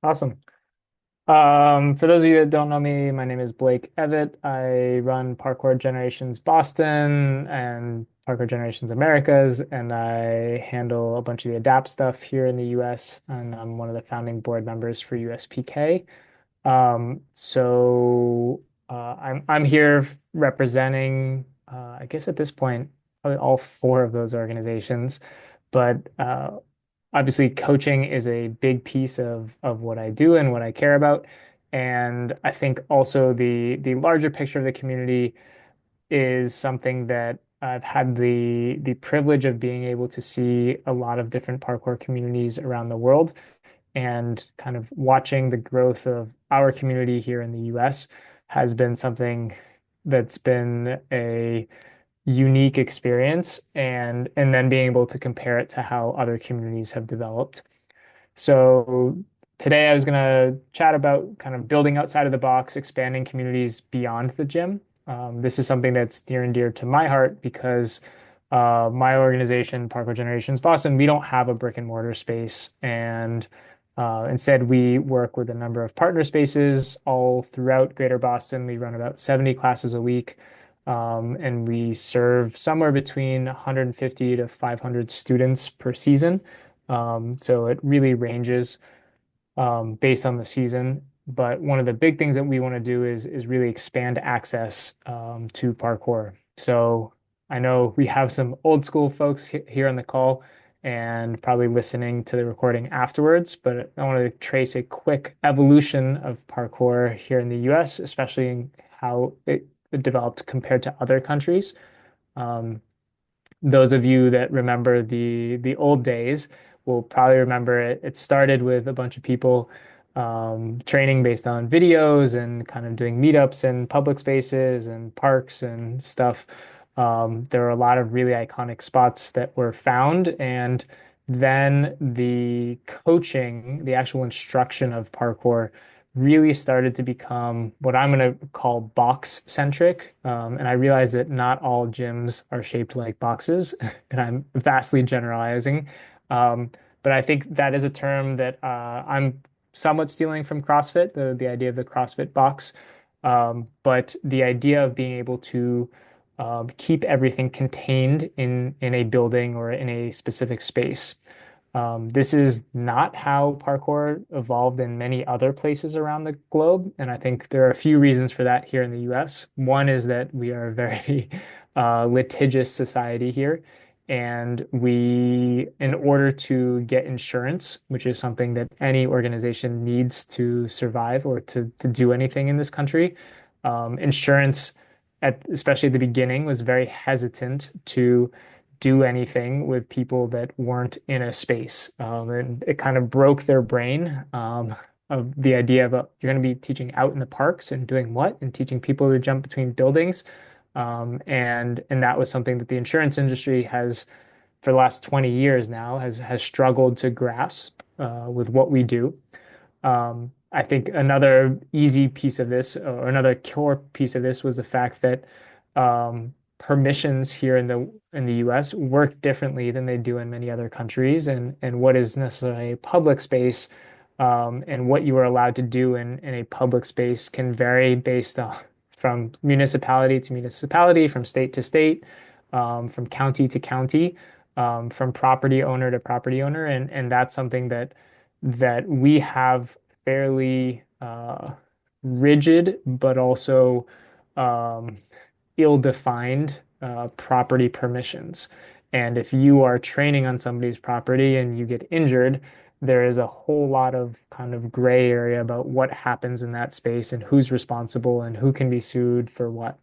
Awesome. For those of you that don't know me, my name is Blake Evitt. I run Parkour Generations Boston and Parkour Generations Americas, and I handle a bunch of the Adapt stuff here in the US, and I'm one of the founding board members for USPK. I'm here representing, I guess at this point, probably all four of those organizations, but obviously coaching is a big piece of what I do and what I care about. And I think also the larger picture of the community is something that I've had the privilege of being able to see a lot of different parkour communities around the world and kind of watching the growth of our community here in the US has been something that's been a unique experience and then being able to compare it to how other communities have developed. So today I was going to chat about kind of building outside of the box, expanding communities beyond the gym. This is something that's near and dear to my heart because my organization, Parkour Generations Boston, we don't have a brick and mortar space. And instead, we work with a number of partner spaces all throughout Greater Boston. We run about 70 classes a week. And we serve somewhere between 150 to 500 students per season. So it really ranges based on the season. But one of the big things that we want to do is really expand access to parkour. So I know we have some old school folks here on the call and probably listening to the recording afterwards, but I want to trace a quick evolution of parkour here in the US, especially in how it developed compared to other countries. Um, those of you that remember the old days will probably remember it. It started with a bunch of people training based on videos and kind of doing meetups in public spaces and parks and stuff. There were a lot of really iconic spots that were found, and then the coaching, the actual instruction of parkour really started to become what I'm going to call box centric. And I realize that not all gyms are shaped like boxes, and I'm vastly generalizing. But I think that is a term that I'm somewhat stealing from CrossFit, the idea of the CrossFit box. But the idea of being able to keep everything contained in a building or in a specific space. This is not how parkour evolved in many other places around the globe, and I think there are a few reasons for that here in the US. One is that we are a very litigious society here, and in order to get insurance, which is something that any organization needs to survive or to do anything in this country, insurance, especially at the beginning, was very hesitant to do anything with people that weren't in a space. And it kind of broke their brain of the idea of you're going to be teaching out in the parks and doing what? And teaching people to jump between buildings. And that was something that the insurance industry has, for the last 20 years now, has struggled to grasp with what we do. I think another easy piece of this, or another core piece of this, was the fact that permissions here in the US work differently than they do in many other countries, and what is necessarily a public space and what you are allowed to do in a public space can vary based on from municipality to municipality, from state to state, from county to county, from property owner to property owner, and that's something that we have fairly rigid, but also um, ill-defined property permissions. And if you are training on somebody's property and you get injured, there is a whole lot of kind of gray area about what happens in that space and who's responsible and who can be sued for what.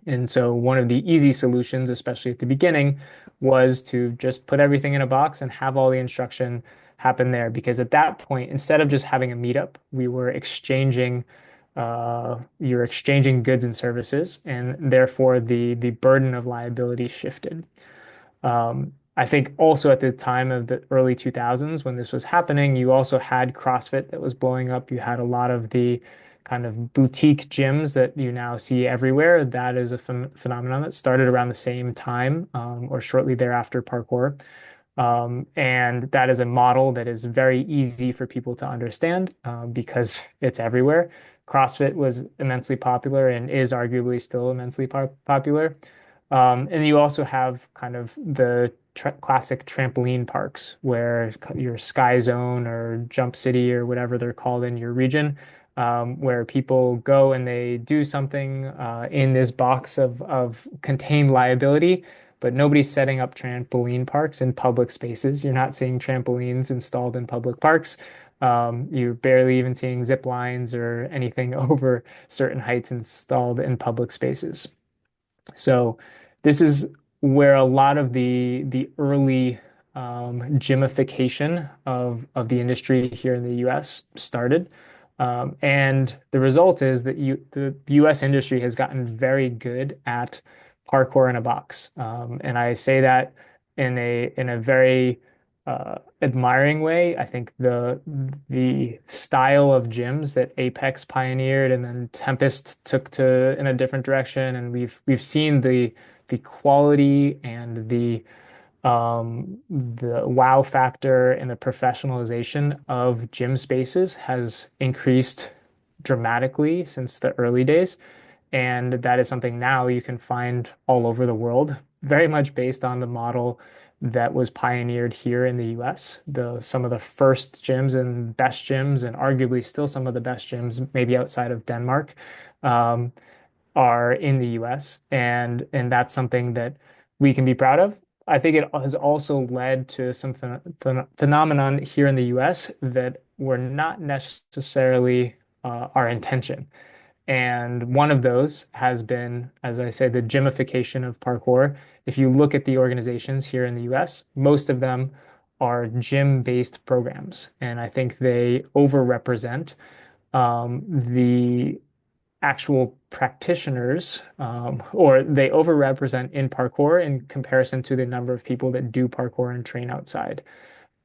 And so one of the easy solutions, especially at the beginning, was to just put everything in a box and have all the instruction happen there. Because at that point, instead of just having a meetup, you're exchanging goods and services, and therefore the burden of liability shifted. I think also at the time of the early 2000s when this was happening, you also had CrossFit that was blowing up. You had a lot of the kind of boutique gyms that you now see everywhere. That is a phenomenon that started around the same time or shortly thereafter parkour. And that is a model that is very easy for people to understand because it's everywhere. CrossFit was immensely popular and is arguably still immensely popular. And you also have kind of the classic trampoline parks where your Sky Zone or Jump City or whatever they're called in your region, where people go and they do something in this box of contained liability, but nobody's setting up trampoline parks in public spaces. You're not seeing trampolines installed in public parks. You're barely even seeing zip lines or anything over certain heights installed in public spaces. So this is where a lot of the early gymification of the industry here in the US started. And the result is that the US industry has gotten very good at parkour in a box. And I say that in a very admiring way. I think the style of gyms that Apex pioneered and then Tempest took to in a different direction, and we've seen the quality and the wow factor and the professionalization of gym spaces has increased dramatically since the early days. And that is something now you can find all over the world, very much based on the model that was pioneered here in the US. Some of the first gyms and best gyms, and arguably still some of the best gyms, maybe outside of Denmark, um, are in the US. And that's something that we can be proud of. I think it has also led to some phenomenon here in the US that were not necessarily our intention. And one of those has been, as I say, the gamification of parkour. If you look at the organizations here in the US, most of them are gym-based programs. And I think they overrepresent the actual practitioners, or they overrepresent in parkour in comparison to the number of people that do parkour and train outside.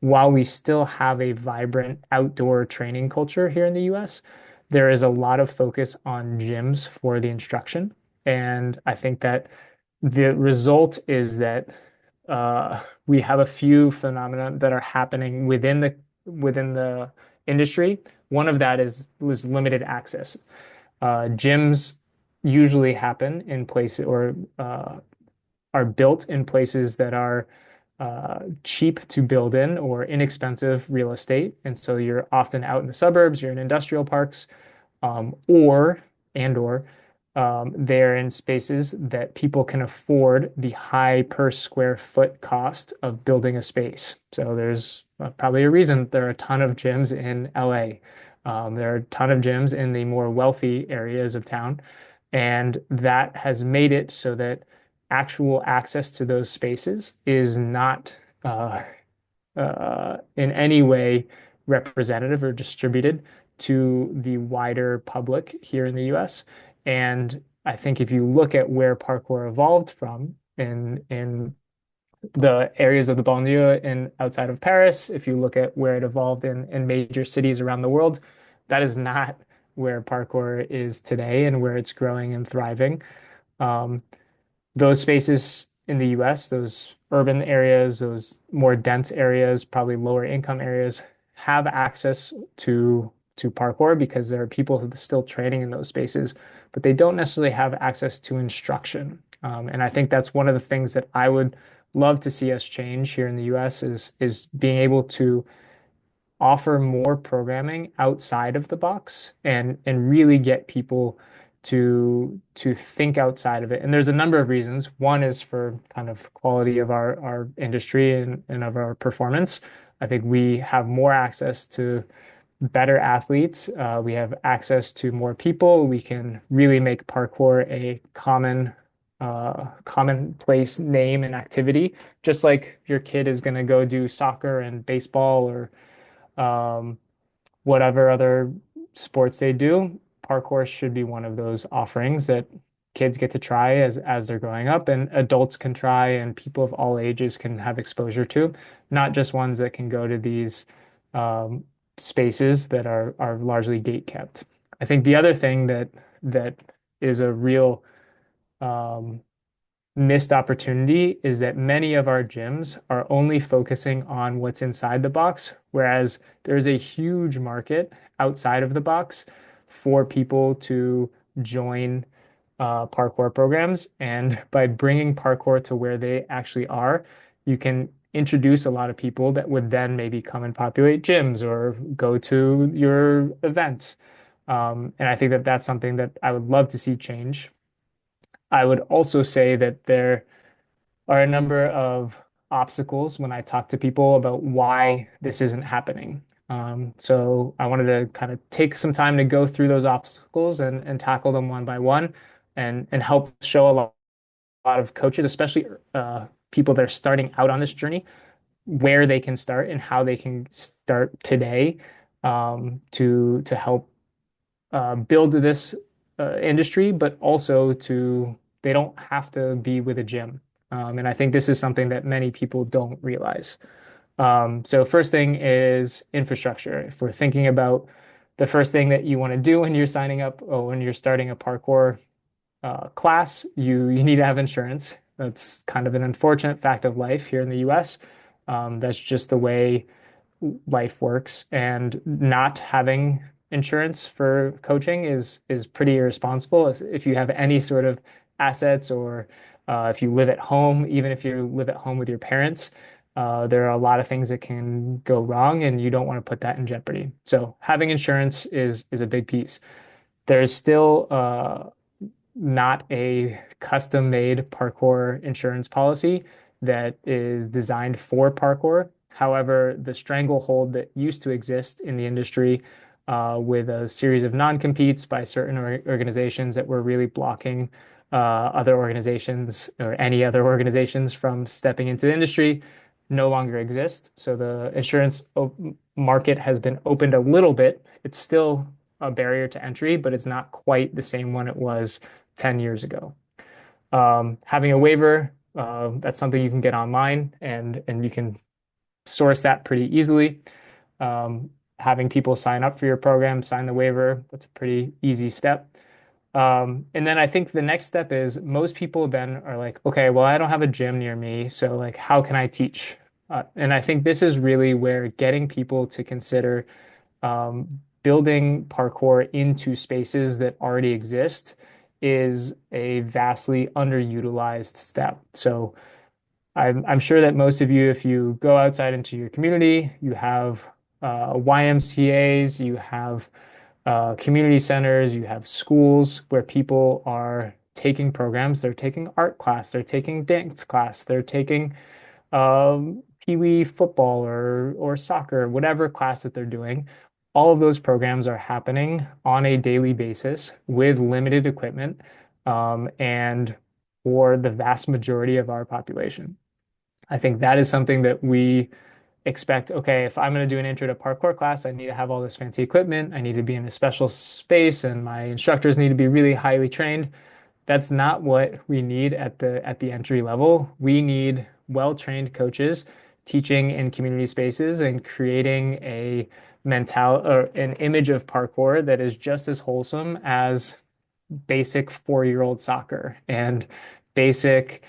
While we still have a vibrant outdoor training culture here in the US, there is a lot of focus on gyms for the instruction. And I think that the result is that we have a few phenomena that are happening within the industry. One of that is was limited access. Gyms usually happen in places or are built in places that are cheap to build in or inexpensive real estate. And so you're often out in the suburbs, you're in industrial parks, or or they're in spaces that people can afford the high per square foot cost of building a space. So there's probably a reason there are a ton of gyms in LA. There are a ton of gyms in the more wealthy areas of town, and that has made it so that actual access to those spaces is not in any way representative or distributed to the wider public here in the US. And I think if you look at where parkour evolved from in the areas of the banlieue and outside of Paris, if you look at where it evolved in major cities around the world, that is not where parkour is today and where it's growing and thriving. Um, those spaces in the US, those urban areas, those more dense areas, probably lower income areas, have access to parkour because there are people still training in those spaces, but they don't necessarily have access to instruction. And I think that's one of the things that I would love to see us change here in the US is being able to offer more programming outside of the box and really get people to think outside of it. And there's a number of reasons. One is for kind of quality of our industry and of our performance. I think we have more access to better athletes. We have access to more people. We can really make parkour a commonplace name and activity, just like your kid is going to go do soccer and baseball or um, whatever other sports they do. Parkour should be one of those offerings that kids get to try as they're growing up, and adults can try, and people of all ages can have exposure to, not just ones that can go to these um, spaces that are largely gate kept. I think the other thing that is a real um, missed opportunity is that many of our gyms are only focusing on what's inside the box, whereas there's a huge market outside of the box for people to join parkour programs. And by bringing parkour to where they actually are, you can introduce a lot of people that would then maybe come and populate gyms or go to your events. And I think that that's something that I would love to see change. I would also say that there are a number of obstacles when I talk to people about why this isn't happening. So I wanted to kind of take some time to go through those obstacles and tackle them one by one and help show a lot of coaches, especially people that are starting out on this journey, where they can start and how they can start today to help build this industry, but also to they don't have to be with a gym. And I think this is something that many people don't realize. So first thing is infrastructure. If we're thinking about the first thing that you want to do when you're signing up or when you're starting a parkour class, you need to have insurance. That's kind of an unfortunate fact of life here in the US. That's just the way life works, and not having insurance for coaching is pretty irresponsible. If you have any sort of assets or if you live at home, even if you live at home with your parents, there are a lot of things that can go wrong, and you don't want to put that in jeopardy. So having insurance is a big piece. There's still not a custom-made parkour insurance policy that is designed for parkour. However, the stranglehold that used to exist in the industry with a series of non-competes by certain organizations that were really blocking other organizations or any other organizations from stepping into the industry no longer exist. So the insurance market has been opened a little bit. It's still a barrier to entry, but it's not quite the same one it was 10 years ago. Having a waiver, that's something you can get online and you can source that pretty easily. Having people sign up for your program, sign the waiver, that's a pretty easy step. And then I think the next step is most people then are like, okay, well, I don't have a gym near me, so like, how can I teach? And I think this is really where getting people to consider building parkour into spaces that already exist is a vastly underutilized step. So I'm sure that most of you, if you go outside into your community, you have YMCAs, you have community centers, you have schools where people are taking programs. They're taking art class, they're taking dance class, they're taking Pee-wee football or soccer, whatever class that they're doing. All of those programs are happening on a daily basis with limited equipment, and for the vast majority of our population. I think that is something that we expect, okay, if I'm going to do an intro to parkour class, I need to have all this fancy equipment. I need to be in a special space and my instructors need to be really highly trained. That's not what we need at the entry level. We need well-trained coaches teaching in community spaces and creating a mental or an image of parkour that is just as wholesome as basic 4-year-old soccer and basic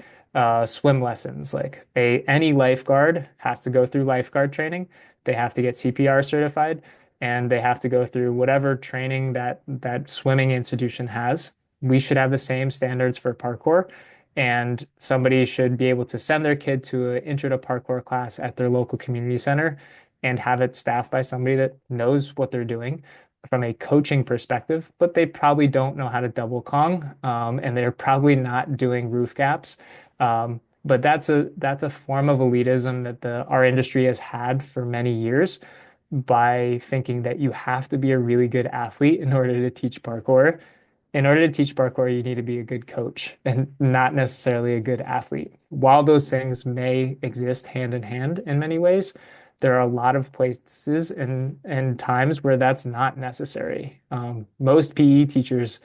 swim lessons. Like any lifeguard has to go through lifeguard training. They have to get CPR certified, and they have to go through whatever training that swimming institution has. We should have the same standards for parkour, and somebody should be able to send their kid to an intro to parkour class at their local community center and have it staffed by somebody that knows what they're doing from a coaching perspective, but they probably don't know how to double Kong, and they're probably not doing roof gaps. But that's a form of elitism that the our industry has had for many years by thinking that you have to be a really good athlete in order to teach parkour. In order to teach parkour, you need to be a good coach and not necessarily a good athlete. While those things may exist hand in hand in many ways, there are a lot of places and times where that's not necessary. Most PE teachers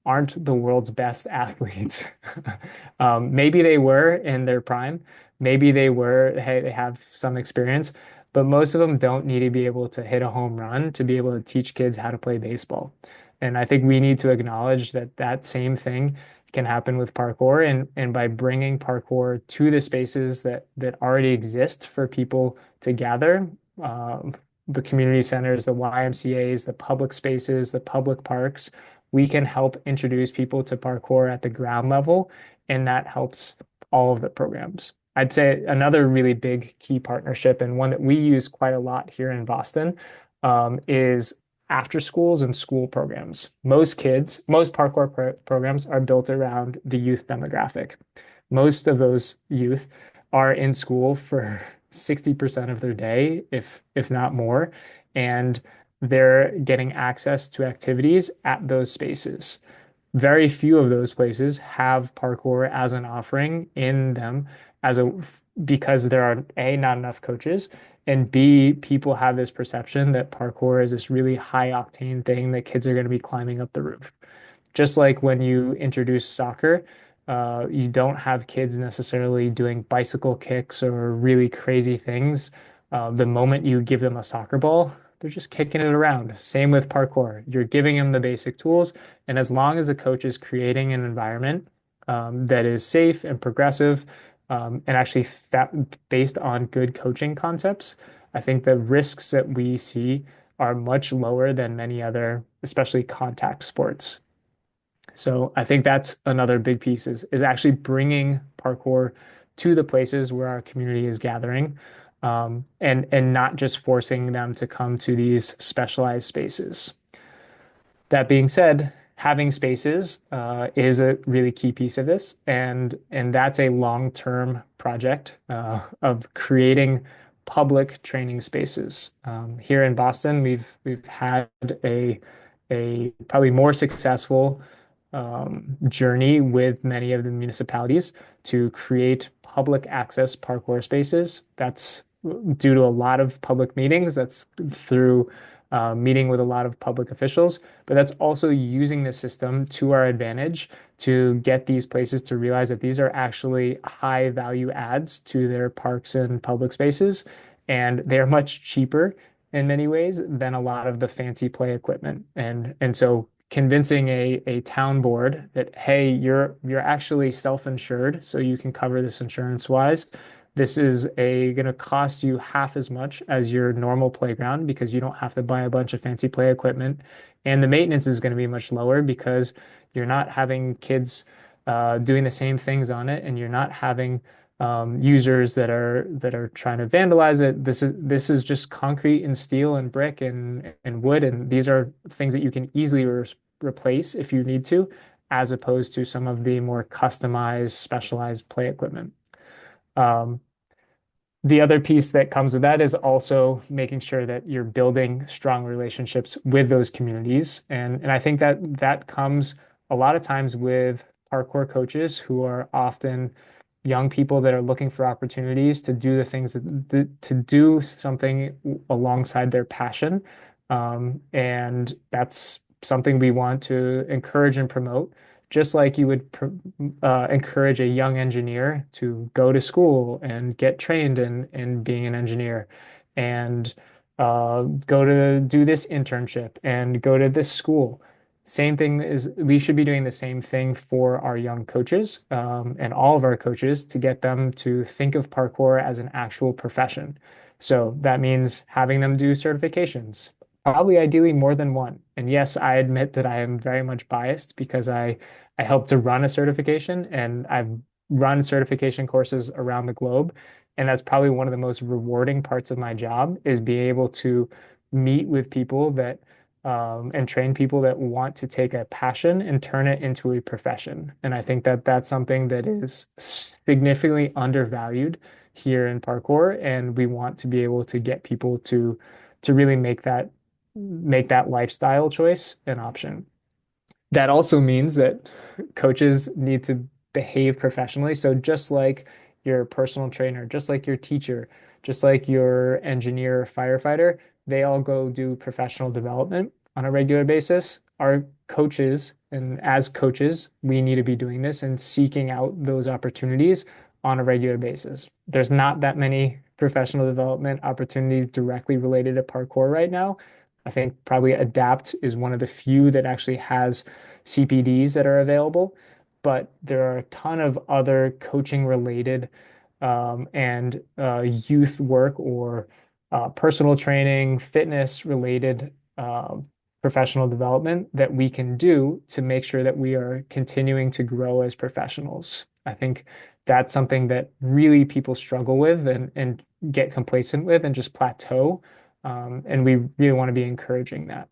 aren't the world's best athletes. Maybe they were in their prime. Maybe they were, hey, they have some experience, but most of them don't need to be able to hit a home run to be able to teach kids how to play baseball. And I think we need to acknowledge that that same thing can happen with parkour, and by bringing parkour to the spaces that already exist for people to gather, um, the community centers, the YMCA's, the public spaces, the public parks, we can help introduce people to parkour at the ground level, and that helps all of the programs. I'd say another really big key partnership, and one that we use quite a lot here in Boston, is after schools and school programs. Most parkour programs are built around the youth demographic. Most of those youth are in school for 60% of their day, if not more, and they're getting access to activities at those spaces. Very few of those places have parkour as an offering in them as a because there are A, not enough coaches, and B, people have this perception that parkour is this really high octane thing that kids are going to be climbing up the roof. Just like when you introduce soccer, you don't have kids necessarily doing bicycle kicks or really crazy things. The moment you give them a soccer ball, they're just kicking it around. Same with parkour. You're giving them the basic tools, and as long as the coach is creating an environment that is safe and progressive, and actually based on good coaching concepts, I think the risks that we see are much lower than many other, especially contact sports. So I think that's another big piece is actually bringing parkour to the places where our community is gathering, and not just forcing them to come to these specialized spaces. That being said, having spaces is a really key piece of this, and that's a long-term project of creating public training spaces. Here in Boston, we've had a probably more successful journey with many of the municipalities to create public access parkour spaces. That's due to a lot of public meetings. That's through meeting with a lot of public officials, but that's also using the system to our advantage to get these places to realize that these are actually high value adds to their parks and public spaces, and they're much cheaper in many ways than a lot of the fancy play equipment. And so convincing a town board that, hey, you're actually self-insured, so you can cover this insurance wise. This is a going to cost you half as much as your normal playground because you don't have to buy a bunch of fancy play equipment. And the maintenance is going to be much lower because you're not having kids doing the same things on it, and you're not having users that are trying to vandalize it. This is just concrete and steel and brick and wood, and these are things that you can easily replace if you need to, as opposed to some of the more customized, specialized play equipment. Um, the other piece that comes with that is also making sure that you're building strong relationships with those communities. And I think that that comes a lot of times with parkour coaches who are often young people that are looking for opportunities to do the things to do something alongside their passion. And that's something we want to encourage and promote, just like you would encourage a young engineer to go to school and get trained in being an engineer, and go to do this internship and go to this school. Same thing is we should be doing the same thing for our young coaches, and all of our coaches to get them to think of parkour as an actual profession. So that means having them do certifications, probably ideally more than one. And yes, I admit that I am very much biased because I helped to run a certification, and I've run certification courses around the globe. And that's probably one of the most rewarding parts of my job is being able to meet with people that and train people that want to take a passion and turn it into a profession. And I think that that's something that is significantly undervalued here in parkour, and we want to be able to get people to really make that lifestyle choice an option. That also means that coaches need to behave professionally. So just like your personal trainer, just like your teacher, just like your engineer, firefighter, they all go do professional development on a regular basis. Our coaches, and as coaches, we need to be doing this and seeking out those opportunities on a regular basis. There's not that many professional development opportunities directly related to parkour right now. I think probably Adapt is one of the few that actually has CPDs that are available. but there are a ton of other coaching related and youth work or personal training, fitness related professional development that we can do to make sure that we are continuing to grow as professionals. I think that's something that really people struggle with and get complacent with and just plateau. And we really want to be encouraging that.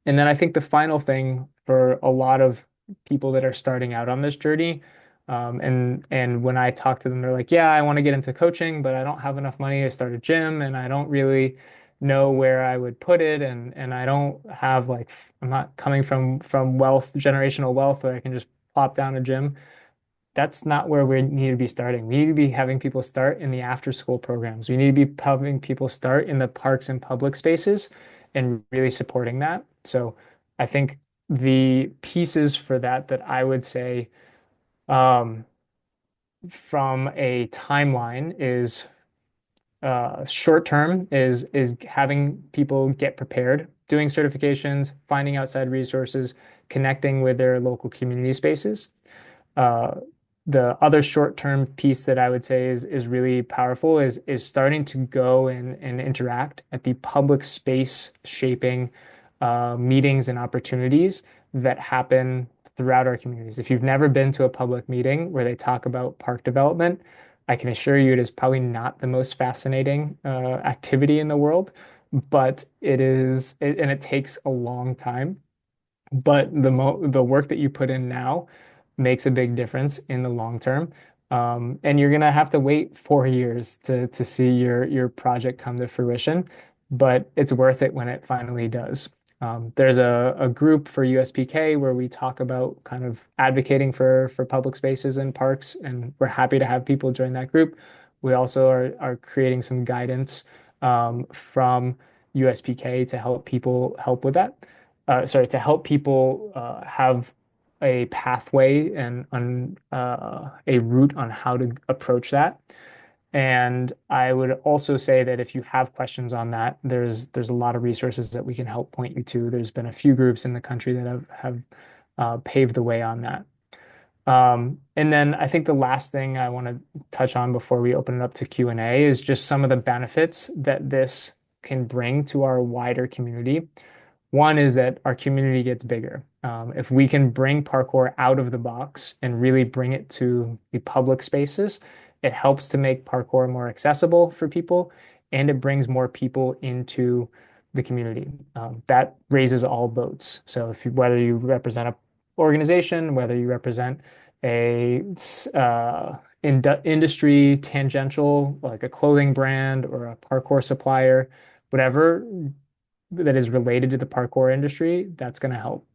And then I think the final thing for a lot of people that are starting out on this journey, and when I talk to them, they're like, "Yeah, I want to get into coaching, but I don't have enough money to start a gym, and I don't really know where I would put it, and I don't have like I'm not coming from wealth, generational wealth, where I can just plop down a gym." That's not where we need to be starting. We need to be having people start in the after school programs. We need to be having people start in the parks and public spaces and really supporting that. So I think the pieces for that that I would say um, from a timeline is short term is having people get prepared, doing certifications, finding outside resources, connecting with their local community spaces. Uh, the other short-term piece that I would say is really powerful is starting to go and interact at the public space shaping meetings and opportunities that happen throughout our communities. If you've never been to a public meeting where they talk about park development, I can assure you it is probably not the most fascinating activity in the world, but and it takes a long time. But the work that you put in now makes a big difference in the long term. And you're gonna have to wait 4 years to see your project come to fruition, but it's worth it when it finally does. There's a group for USPK where we talk about kind of advocating for public spaces and parks, and we're happy to have people join that group. We also are creating some guidance from USPK to help people help with that. To help people have a pathway and a route on how to approach that. And I would also say that if you have questions on that, there's a lot of resources that we can help point you to. There's been a few groups in the country that have paved the way on that. And then I think the last thing I want to touch on before we open it up to Q&A is just some of the benefits that this can bring to our wider community. One is that our community gets bigger. If we can bring parkour out of the box and really bring it to the public spaces, it helps to make parkour more accessible for people and it brings more people into the community. That raises all boats. So whether you represent an organization, whether you represent a industry tangential, like a clothing brand or a parkour supplier, whatever that is related to the parkour industry, that's going to help.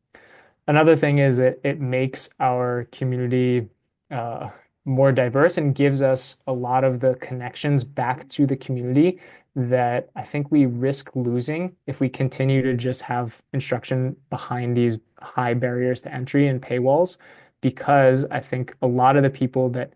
Another thing is it makes our community uh, more diverse and gives us a lot of the connections back to the community that I think we risk losing if we continue to just have instruction behind these high barriers to entry and paywalls. Because I think a lot of the people that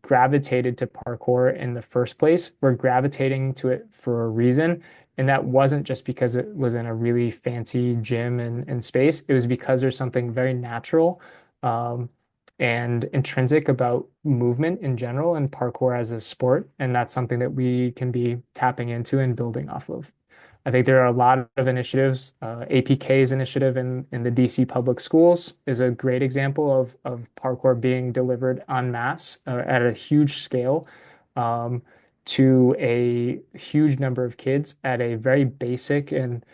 gravitated to parkour in the first place were gravitating to it for a reason. And that wasn't just because it was in a really fancy gym and space. It was because there's something very natural and intrinsic about movement in general and parkour as a sport. And that's something that we can be tapping into and building off of. I think there are a lot of initiatives. APK's initiative in the DC public schools is a great example of parkour being delivered en masse at a huge scale to a huge number of kids at a very basic and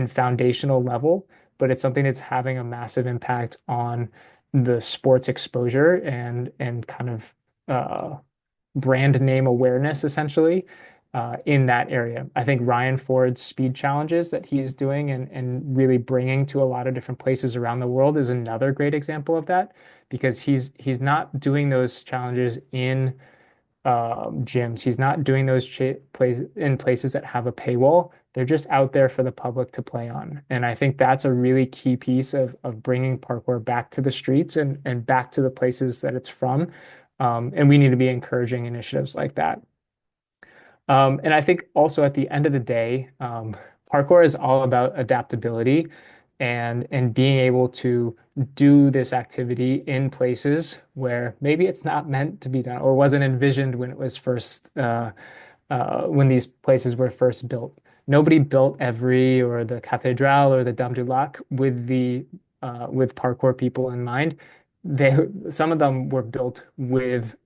foundational level. But it's something that's having a massive impact on the sports exposure and kind of brand name awareness essentially in that area. I think Ryan Ford's speed challenges that he's doing and really bringing to a lot of different places around the world is another great example of that because he's not doing those challenges in gyms. He's not doing those places that have a paywall. They're just out there for the public to play on. And I think that's a really key piece of bringing parkour back to the streets and back to the places that it's from. And we need to be encouraging initiatives like that. And I think also at the end of the day, parkour is all about adaptability. and being able to do this activity in places where maybe it's not meant to be done or wasn't envisioned when it was first when these places were first built. Nobody built Evry or the Cathedral or the Dame du Lac with parkour people in mind. They some of them were built with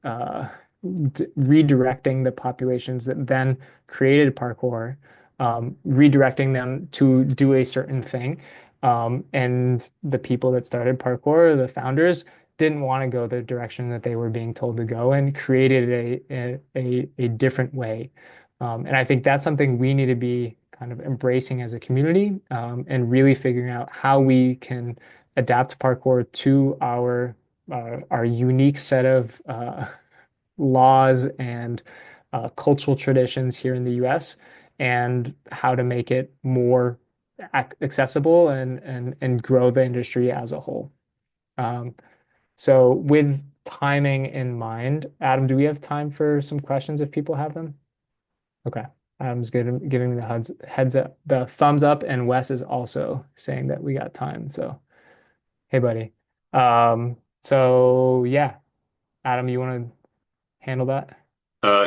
redirecting the populations that then created parkour, redirecting them to do a certain thing. And the people that started parkour, the founders, didn't want to go the direction that they were being told to go and created a different way. And I think that's something we need to be kind of embracing as a community, and really figuring out how we can adapt parkour to our unique set of laws and cultural traditions here in the US, and how to make it more accessible and grow the industry as a whole. Um, so with timing in mind, Adam, do we have time for some questions if people have them? Okay. Adam's giving the heads up, the thumbs up, and Wes is also saying that we got time. So, hey, buddy. So yeah, Adam, you want to handle that?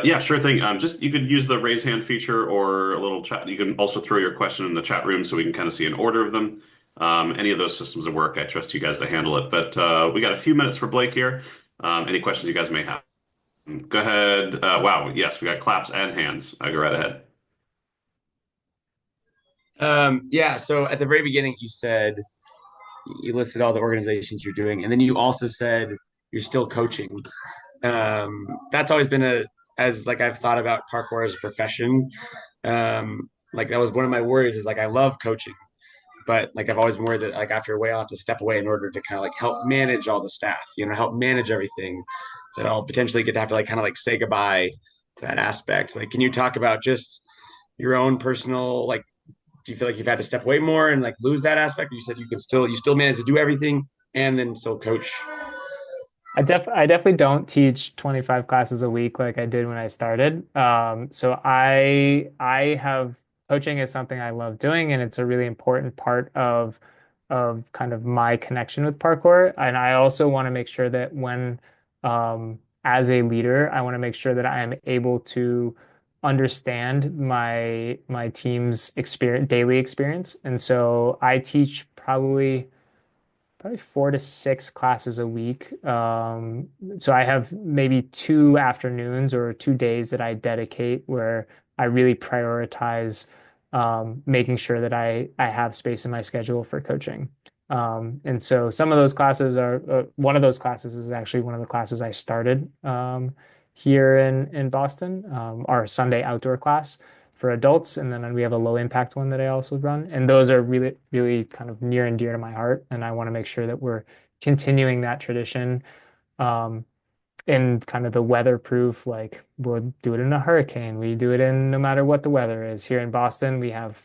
Yeah, sure thing. Just you could use the raise hand feature or a little chat. You can also throw your question in the chat room so we can kind of see an order of them. Any of those systems that work, I trust you guys to handle it. But we got a few minutes for Blake here. Any questions you guys may have? Go ahead. Wow, yes, we got claps and hands. Go right ahead. Yeah, so at the very beginning, you said you listed all the organizations you're doing, and then you also said you're still coaching. That's always been as like I've thought about parkour as a profession. Like that was one of my worries is like I love coaching, but like I've always been worried that like after a while I'll have to step away in order to kind of like help manage all the staff, help manage everything. That I'll potentially get to have to like kind of like say goodbye to that aspect. Like, can you talk about just your own personal like do you feel like you've had to step away more and like lose that aspect? Or you said you still manage to do everything and then still coach. I definitely don't teach 25 classes a week like I did when I started. So I have coaching is something I love doing, and it's a really important part of kind of my connection with parkour. And I also want to make sure that when as a leader, I want to make sure that I am able to understand my team's experience, daily experience. And so I teach probably 4 to 6 classes a week. So I have maybe 2 afternoons or 2 days that I dedicate where I really prioritize making sure that I have space in my schedule for coaching. And so some of those classes are one of those classes is actually one of the classes I started here in Boston, our Sunday outdoor class for adults, and then we have a low impact one that I also run. And those are really, really kind of near and dear to my heart. And I want to make sure that we're continuing that tradition. Um, in kind of the weatherproof, like we'll do it in a hurricane. We do it in no matter what the weather is. Here in Boston, we have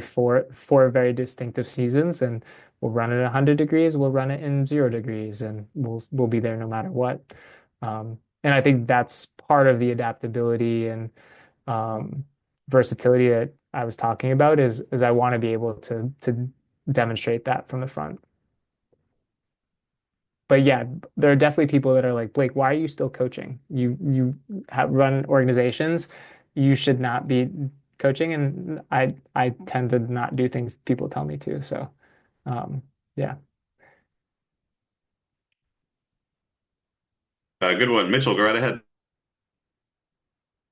four very distinctive seasons, and we'll run it at 100 degrees, we'll run it in 0 degrees, and we'll be there no matter what. And I think that's part of the adaptability and um, versatility that I was talking about is I want to be able to demonstrate that from the front. But yeah, there are definitely people that are like, Blake, why are you still coaching? You have run organizations. You should not be coaching. And I tend to not do things people tell me to. So yeah. Good one, Mitchell. Go right ahead.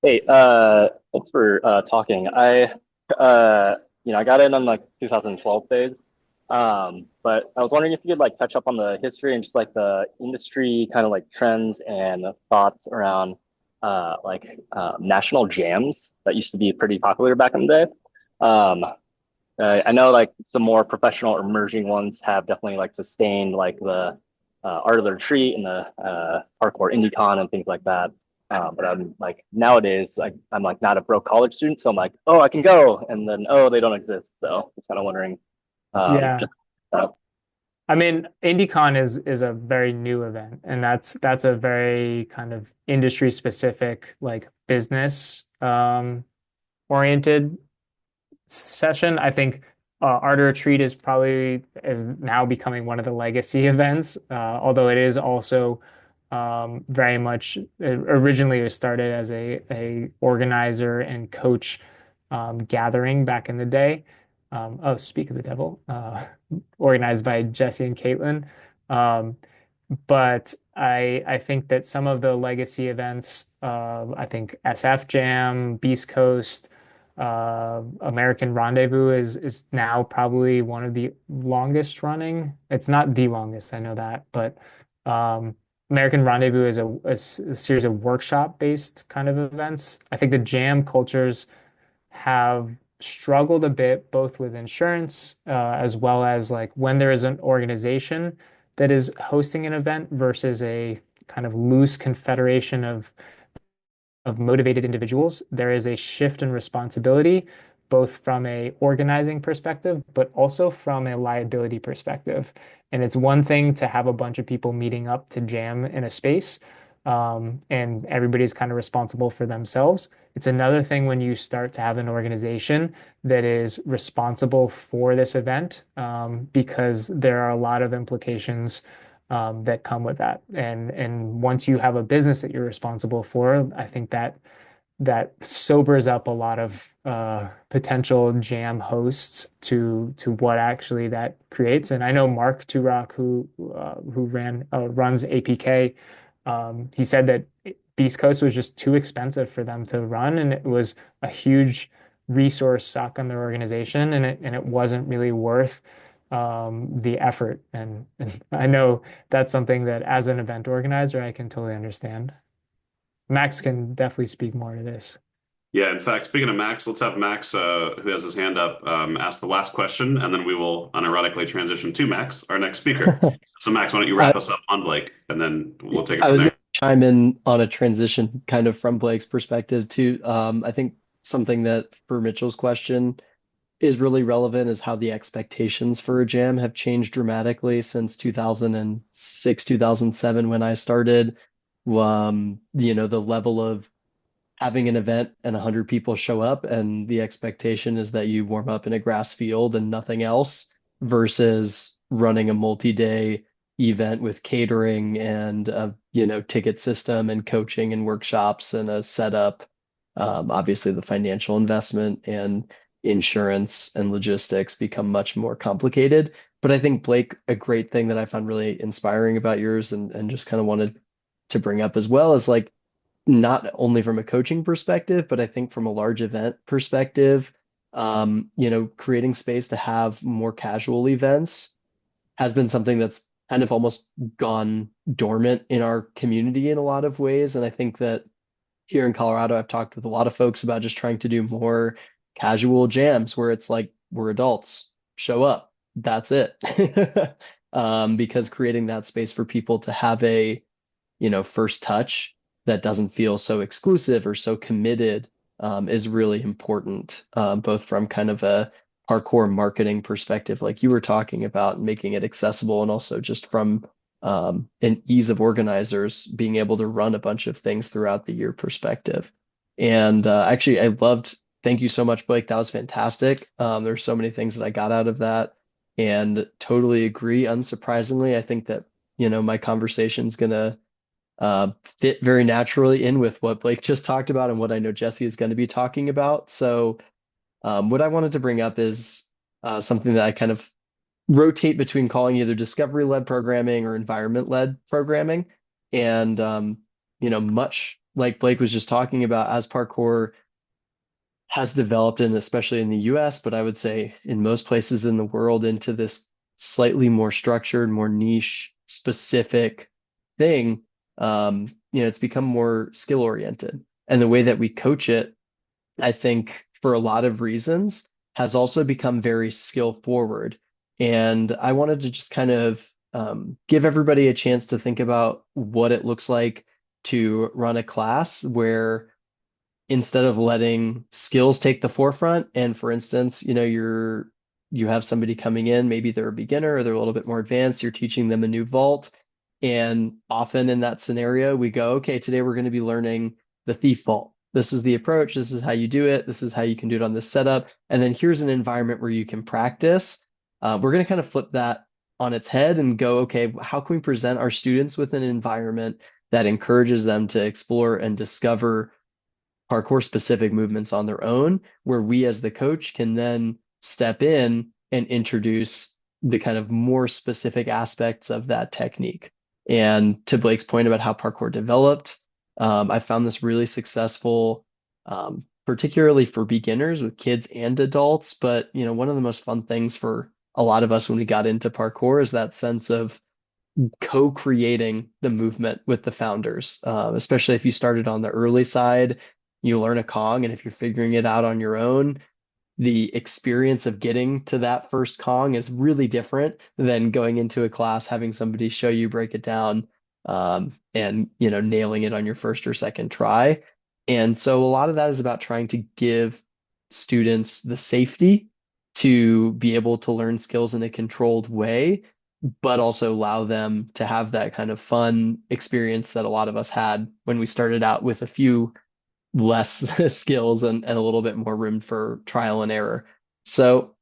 Hey, thanks for talking. I got in on like 2012 phase, but I was wondering if you could like touch up on the history and just like the industry kind of like trends and thoughts around national jams that used to be pretty popular back in the day. Um, I know like some more professional or emerging ones have definitely like sustained like the Art of the Retreat and the Parkour IndieCon and things like that. But I'm like nowadays, like I'm like not a broke college student, so I'm like, oh, I can go, and then oh, they don't exist. So just kind of wondering, Yeah. just uh, I mean, IndieCon is a very new event, and that's a very kind of industry specific, like business oriented session. I think Art or Retreat is now becoming one of the legacy events, although it is also very much originally it was started as a organizer and coach gathering back in the day. Oh, speak of the devil, organized by Jesse and Caitlin. Um, but I think that some of the legacy events, I think SF Jam, Beast Coast, American Rendezvous is now probably one of the longest running. It's not the longest, I know that, but um, American Rendezvous is a series of workshop-based kind of events. I think the jam cultures have struggled a bit both with insurance as well as like when there is an organization that is hosting an event versus a kind of loose confederation of motivated individuals. There is a shift in responsibility, both from a organizing perspective, but also from a liability perspective. And it's one thing to have a bunch of people meeting up to jam in a space, and everybody's kind of responsible for themselves. It's another thing when you start to have an organization that is responsible for this event, because there are a lot of implications that come with that. And once you have a business that you're responsible for, I think that sobers up a lot of potential jam hosts to what actually that creates. And I know Mark Turok, who runs APK, he said that Beast Coast was just too expensive for them to run, and it was a huge resource suck on their organization, and it wasn't really worth the effort. And I know that's something that as an event organizer, I can totally understand. Max can definitely speak more to this. Yeah, in fact, speaking of Max, let's have Max, who has his hand up, ask the last question, and then we will unironically transition to Max, our next speaker. So, Max, why don't you I, wrap us up on Blake, and then we'll take it I from was there. going to chime in on a transition kind of from Blake's perspective too. I think something that for Mitchell's question is really relevant is how the expectations for a jam have changed dramatically since 2006, 2007 when I started. The level of having an event and 100 people show up and the expectation is that you warm up in a grass field and nothing else versus running a multi-day event with catering and a ticket system and coaching and workshops and a setup. Obviously the financial investment and insurance and logistics become much more complicated. But I think, Blake, a great thing that I found really inspiring about yours and just kind of wanted to bring up as well is like not only from a coaching perspective, but I think from a large event perspective, creating space to have more casual events has been something that's kind of almost gone dormant in our community in a lot of ways. And I think that here in Colorado, I've talked with a lot of folks about just trying to do more casual jams where it's like we're adults, show up, that's it. Because creating that space for people to have a first touch that doesn't feel so exclusive or so committed is really important, both from kind of a parkour marketing perspective, like you were talking about, making it accessible, and also just from an ease of organizers being able to run a bunch of things throughout the year perspective. And actually, thank you so much, Blake. That was fantastic. There's so many things that I got out of that and totally agree. Unsurprisingly, I think that, my conversation's gonna fit very naturally in with what Blake just talked about and what I know Jesse is going to be talking about. So, what I wanted to bring up is something that I kind of rotate between calling either discovery-led programming or environment-led programming. And, much like Blake was just talking about, as parkour has developed, and especially in the US, but I would say in most places in the world, into this slightly more structured, more niche, specific thing, it's become more skill oriented. And the way that we coach it, I think, for a lot of reasons, has also become very skill forward. And I wanted to just kind of give everybody a chance to think about what it looks like to run a class where instead of letting skills take the forefront, and for instance, you have somebody coming in, maybe they're a beginner or they're a little bit more advanced, you're teaching them a new vault. And often in that scenario, we go, okay, today we're going to be learning the thief vault. This is the approach. This is how you do it. This is how you can do it on this setup. And then here's an environment where you can practice. We're going to kind of flip that on its head and go, okay, how can we present our students with an environment that encourages them to explore and discover parkour specific movements on their own, where we as the coach can then step in and introduce the kind of more specific aspects of that technique. And to Blake's point about how parkour developed, I found this really successful, particularly for beginners with kids and adults. But one of the most fun things for a lot of us when we got into parkour is that sense of co-creating the movement with the founders, especially if you started on the early side, you learn a Kong, and if you're figuring it out on your own, the experience of getting to that first Kong is really different than going into a class, having somebody show you, break it down, and nailing it on your first or second try. And so a lot of that is about trying to give students the safety to be able to learn skills in a controlled way, but also allow them to have that kind of fun experience that a lot of us had when we started out with a few less skills and a little bit more room for trial and error. So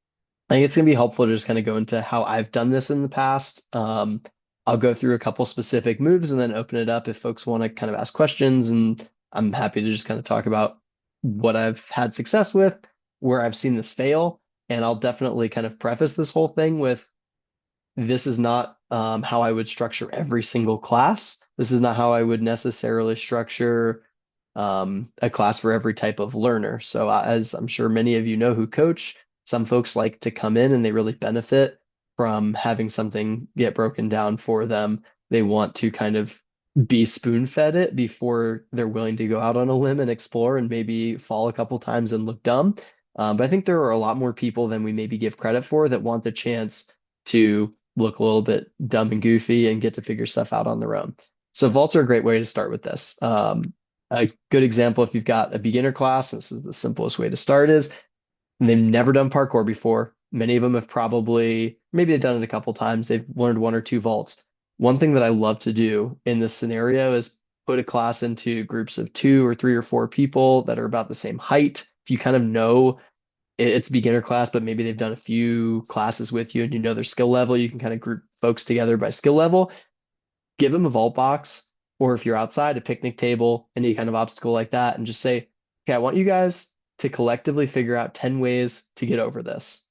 I think it's going to be helpful to just kind of go into how I've done this in the past. I'll go through a couple specific moves and then open it up if folks want to kind of ask questions. And I'm happy to just kind of talk about what I've had success with, where I've seen this fail. And I'll definitely kind of preface this whole thing with this is not how I would structure every single class. This is not how I would necessarily structure a class for every type of learner. So as I'm sure many of you know who coach, some folks like to come in and they really benefit from having something get broken down for them. They want to kind of be spoon-fed it before they're willing to go out on a limb and explore and maybe fall a couple times and look dumb. But I think there are a lot more people than we maybe give credit for that want the chance to look a little bit dumb and goofy and get to figure stuff out on their own. So vaults are a great way to start with this. A good example, if you've got a beginner class, this is the simplest way to start is, and they've never done parkour before. Many of them have maybe they've done it a couple times. They've learned one or two vaults. One thing that I love to do in this scenario is put a class into groups of 2 or 3 or 4 people that are about the same height. If you kind of know it's a beginner class, but maybe they've done a few classes with you and you know their skill level, you can kind of group folks together by skill level, give them a vault box, or if you're outside, a picnic table, any kind of obstacle like that, and just say, okay, I want you guys to collectively figure out 10 ways to get over this.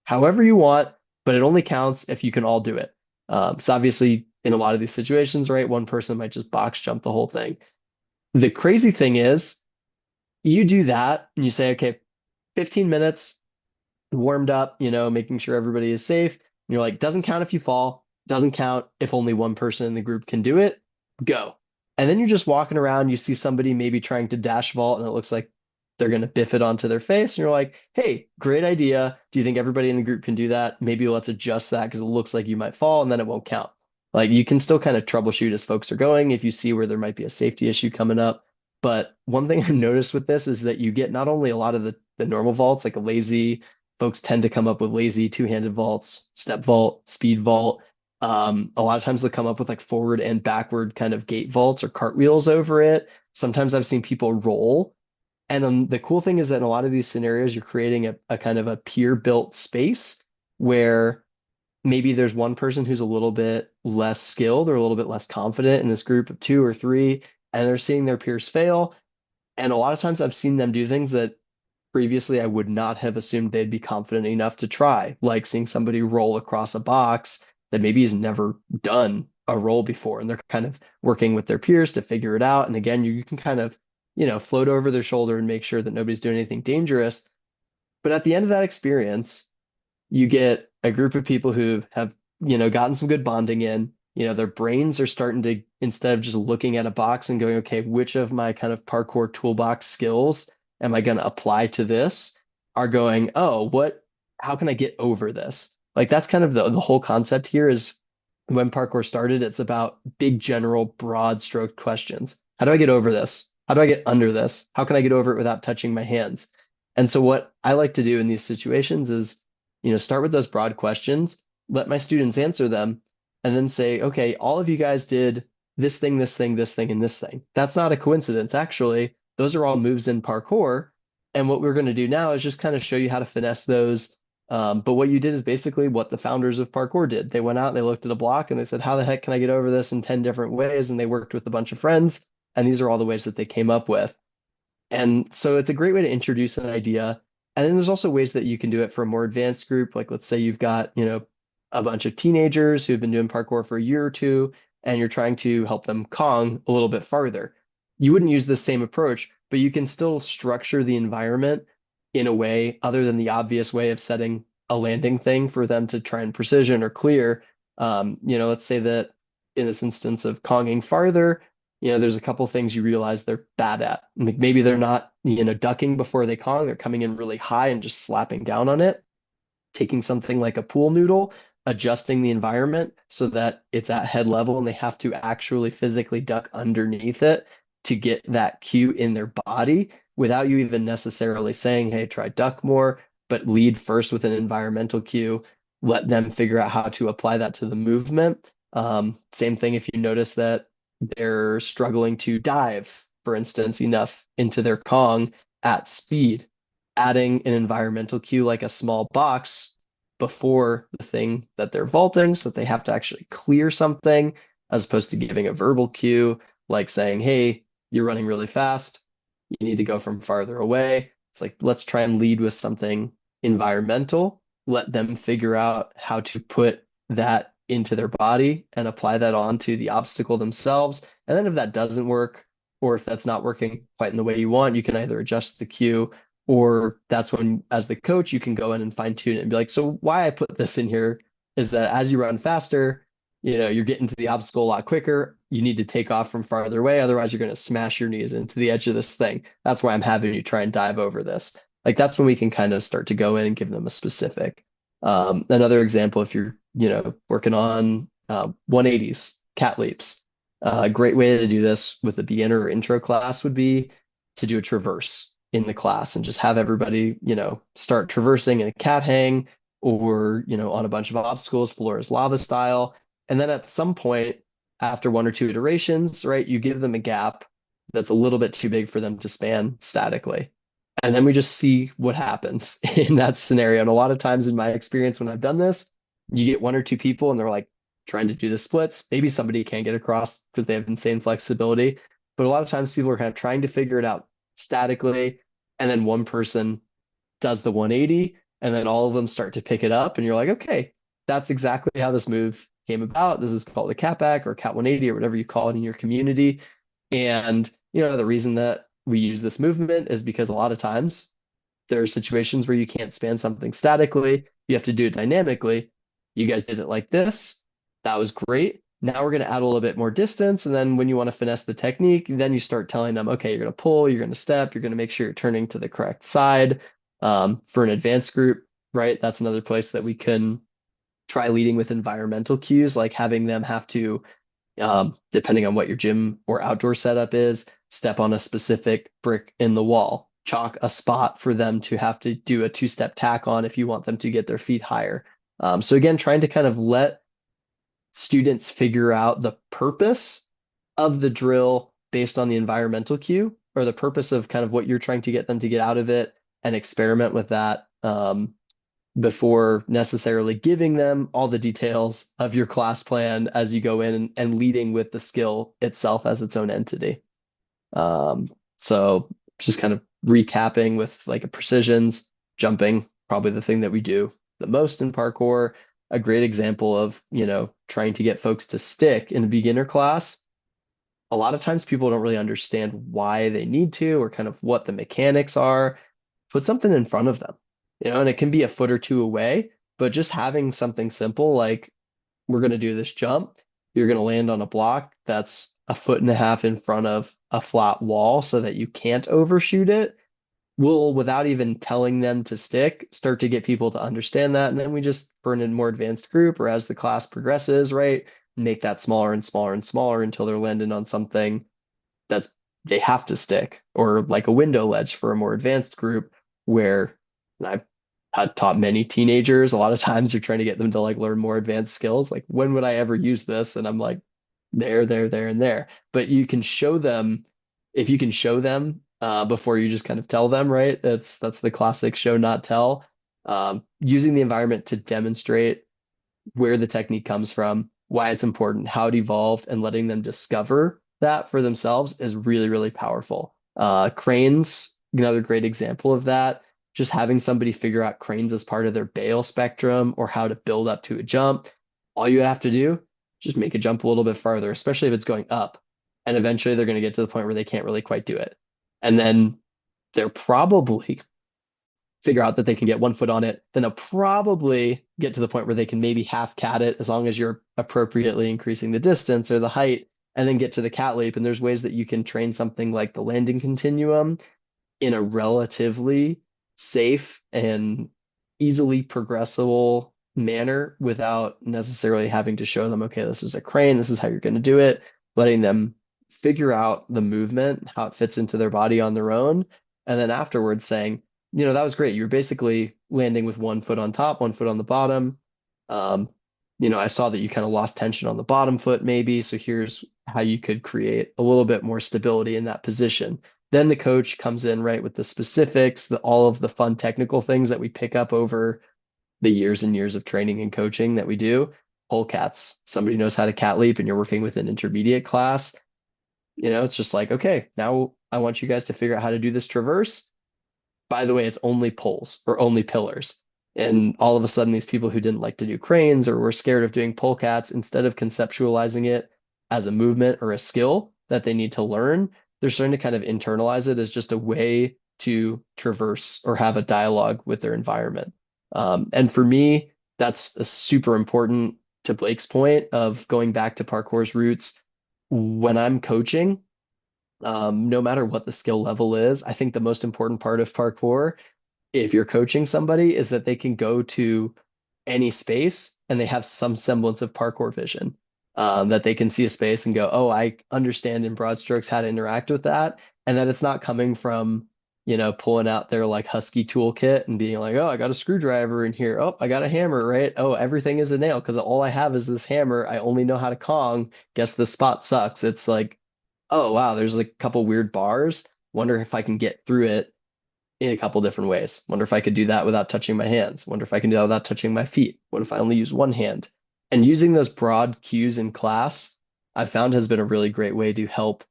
However you want, but it only counts if you can all do it. So obviously, in a lot of these situations, right, one person might just box jump the whole thing. The crazy thing is, you do that and you say, okay, 15 minutes, warmed up, making sure everybody is safe. And you're like, doesn't count if you fall, doesn't count if only one person in the group can do it, go. And then you're just walking around, you see somebody maybe trying to dash vault and it looks like they're going to biff it onto their face. And you're like, hey, great idea. Do you think everybody in the group can do that? Maybe let's adjust that because it looks like you might fall and then it won't count. Like you can still kind of troubleshoot as folks are going if you see where there might be a safety issue coming up. But one thing I've noticed with this is that you get not only a lot of the normal vaults, like a lazy, folks tend to come up with lazy two-handed vaults, step vault, speed vault. A lot of times they'll come up with like forward and backward kind of gate vaults or cartwheels over it. Sometimes I've seen people roll. And the cool thing is that in a lot of these scenarios, you're creating a kind of a peer-built space where maybe there's one person who's a little bit less skilled or a little bit less confident in this group of 2 or 3, and they're seeing their peers fail. And a lot of times I've seen them do things that previously I would not have assumed they'd be confident enough to try, like seeing somebody roll across a box that maybe has never done a roll before. And they're kind of working with their peers to figure it out. And again, you can kind of, float over their shoulder and make sure that nobody's doing anything dangerous. But at the end of that experience, you get a group of people who have, gotten some good bonding in. Their brains are starting to, instead of just looking at a box and going, okay, which of my kind of parkour toolbox skills am I going to apply to this, are going, oh, how can I get over this? Like that's kind of the whole concept here is when parkour started, it's about big, general, broad stroke questions. How do I get over this? How do I get under this? How can I get over it without touching my hands? And so what I like to do in these situations is, start with those broad questions, let my students answer them, and then say, okay, all of you guys did this thing, this thing, this thing, and this thing. That's not a coincidence. Actually, those are all moves in parkour. And what we're going to do now is just kind of show you how to finesse those. But what you did is basically what the founders of parkour did. They went out, they looked at a block, and they said, how the heck can I get over this in 10 different ways? And they worked with a bunch of friends. And these are all the ways that they came up with. And so it's a great way to introduce an idea. And then there's also ways that you can do it for a more advanced group. Like let's say you've got, a bunch of teenagers who've been doing parkour for a year or two, and you're trying to help them Kong a little bit farther. You wouldn't use the same approach, but you can still structure the environment in a way other than the obvious way of setting a landing thing for them to try and precision or clear. Let's say that in this instance of Konging farther, there's a couple things you realize they're bad at. Like maybe they're not, ducking before they Kong, they're coming in really high and just slapping down on it. Taking something like a pool noodle, adjusting the environment so that it's at head level and they have to actually physically duck underneath it to get that cue in their body without you even necessarily saying, hey, try duck more, but lead first with an environmental cue. Let them figure out how to apply that to the movement. Same thing if you notice that they're struggling to dive, for instance, enough into their Kong at speed. Adding an environmental cue like a small box before the thing that they're vaulting so that they have to actually clear something as opposed to giving a verbal cue like saying, hey, you're running really fast. You need to go from farther away. It's like, let's try and lead with something environmental. Let them figure out how to put that into their body and apply that onto the obstacle themselves. And then if that doesn't work, or if that's not working quite in the way you want, you can either adjust the cue, or that's when, as the coach, you can go in and fine tune it and be like, so why I put this in here is that as you run faster, you're getting to the obstacle a lot quicker. You need to take off from farther away. Otherwise, you're going to smash your knees into the edge of this thing. That's why I'm having you try and dive over this. Like that's when we can kind of start to go in and give them a specific. Another example, if you're, working on 180s, cat leaps, a great way to do this with a beginner or intro class would be to do a traverse in the class and just have everybody, start traversing in a cat hang or, on a bunch of obstacles, floor is lava style. And then at some point, after one or two iterations, right, you give them a gap that's a little bit too big for them to span statically. And then we just see what happens in that scenario. And a lot of times in my experience, when I've done this, you get one or two people and they're like trying to do the splits. Maybe somebody can't get across because they have insane flexibility. But a lot of times people are kind of trying to figure it out statically. And then one person does the 180 and then all of them start to pick it up. And you're like, okay, that's exactly how this move came about. This is called a cat back or cat 180 or whatever you call it in your community. And, the reason that we use this movement is because a lot of times there are situations where you can't span something statically. You have to do it dynamically. You guys did it like this. That was great. Now we're going to add a little bit more distance. And then when you want to finesse the technique, then you start telling them, okay, you're going to pull, you're going to step, you're going to make sure you're turning to the correct side. For an advanced group, right? That's another place that we can try leading with environmental cues, like having them have to, depending on what your gym or outdoor setup is, step on a specific brick in the wall, chalk a spot for them to have to do a two-step tack on if you want them to get their feet higher. So again, trying to kind of let students figure out the purpose of the drill based on the environmental cue or the purpose of kind of what you're trying to get them to get out of it and experiment with that before necessarily giving them all the details of your class plan as you go in and leading with the skill itself as its own entity. So just kind of recapping with like a precisions, jumping, probably the thing that we do the most in parkour. A great example of, trying to get folks to stick in a beginner class. A lot of times people don't really understand why they need to or kind of what the mechanics are. Put something in front of them, and it can be a foot or two away, but just having something simple like we're going to do this jump. You're going to land on a block that's a foot and a half in front of a flat wall so that you can't overshoot it. Will, without even telling them to stick, start to get people to understand that. And then we just, for a more advanced group or as the class progresses, right, make that smaller and smaller and smaller until they're landing on something that's they have to stick, or like a window ledge for a more advanced group where I've had taught many teenagers. A lot of times you're trying to get them to like learn more advanced skills. Like, when would I ever use this? And I'm like, there, and there. But you can show them, if you can show them before you just kind of tell them, right? That's the classic show, not tell. Using the environment to demonstrate where the technique comes from, why it's important, how it evolved, and letting them discover that for themselves is really, really powerful. Cranes, another great example of that. Just having somebody figure out cranes as part of their bail spectrum or how to build up to a jump. All you have to do, just make a jump a little bit farther, especially if it's going up. And eventually they're going to get to the point where they can't really quite do it. And then they're probably figure out that they can get 1 foot on it, then they'll probably get to the point where they can maybe half cat it as long as you're appropriately increasing the distance or the height, and then get to the cat leap. And there's ways that you can train something like the landing continuum in a relatively safe and easily progressible manner without necessarily having to show them, okay, this is a crane, this is how you're going to do it, letting them figure out the movement, how it fits into their body on their own. And then afterwards saying, that was great. You're basically landing with 1 foot on top, 1 foot on the bottom. Um, I saw that you kind of lost tension on the bottom foot, maybe. So here's how you could create a little bit more stability in that position. Then the coach comes in, right, with the specifics, all of the fun technical things that we pick up over the years and years of training and coaching that we do. Pole cats. Somebody knows how to cat leap and you're working with an intermediate class. It's just like, okay, now I want you guys to figure out how to do this traverse. By the way, it's only poles or only pillars. And all of a sudden, these people who didn't like to do cranes or were scared of doing pole cats, instead of conceptualizing it as a movement or a skill that they need to learn, they're starting to kind of internalize it as just a way to traverse or have a dialogue with their environment. And for me, that's a super important, to Blake's point of going back to parkour's roots. When I'm coaching, no matter what the skill level is, I think the most important part of parkour, if you're coaching somebody, is that they can go to any space and they have some semblance of parkour vision. That they can see a space and go, oh, I understand in broad strokes how to interact with that. And that it's not coming from, pulling out their like husky toolkit and being like, oh, I got a screwdriver in here. Oh, I got a hammer, right? Oh, everything is a nail because all I have is this hammer. I only know how to Kong. Guess the spot sucks. It's like, oh, wow, there's like a couple weird bars. Wonder if I can get through it in a couple different ways. Wonder if I could do that without touching my hands. Wonder if I can do that without touching my feet. What if I only use one hand? And using those broad cues in class, I found has been a really great way to help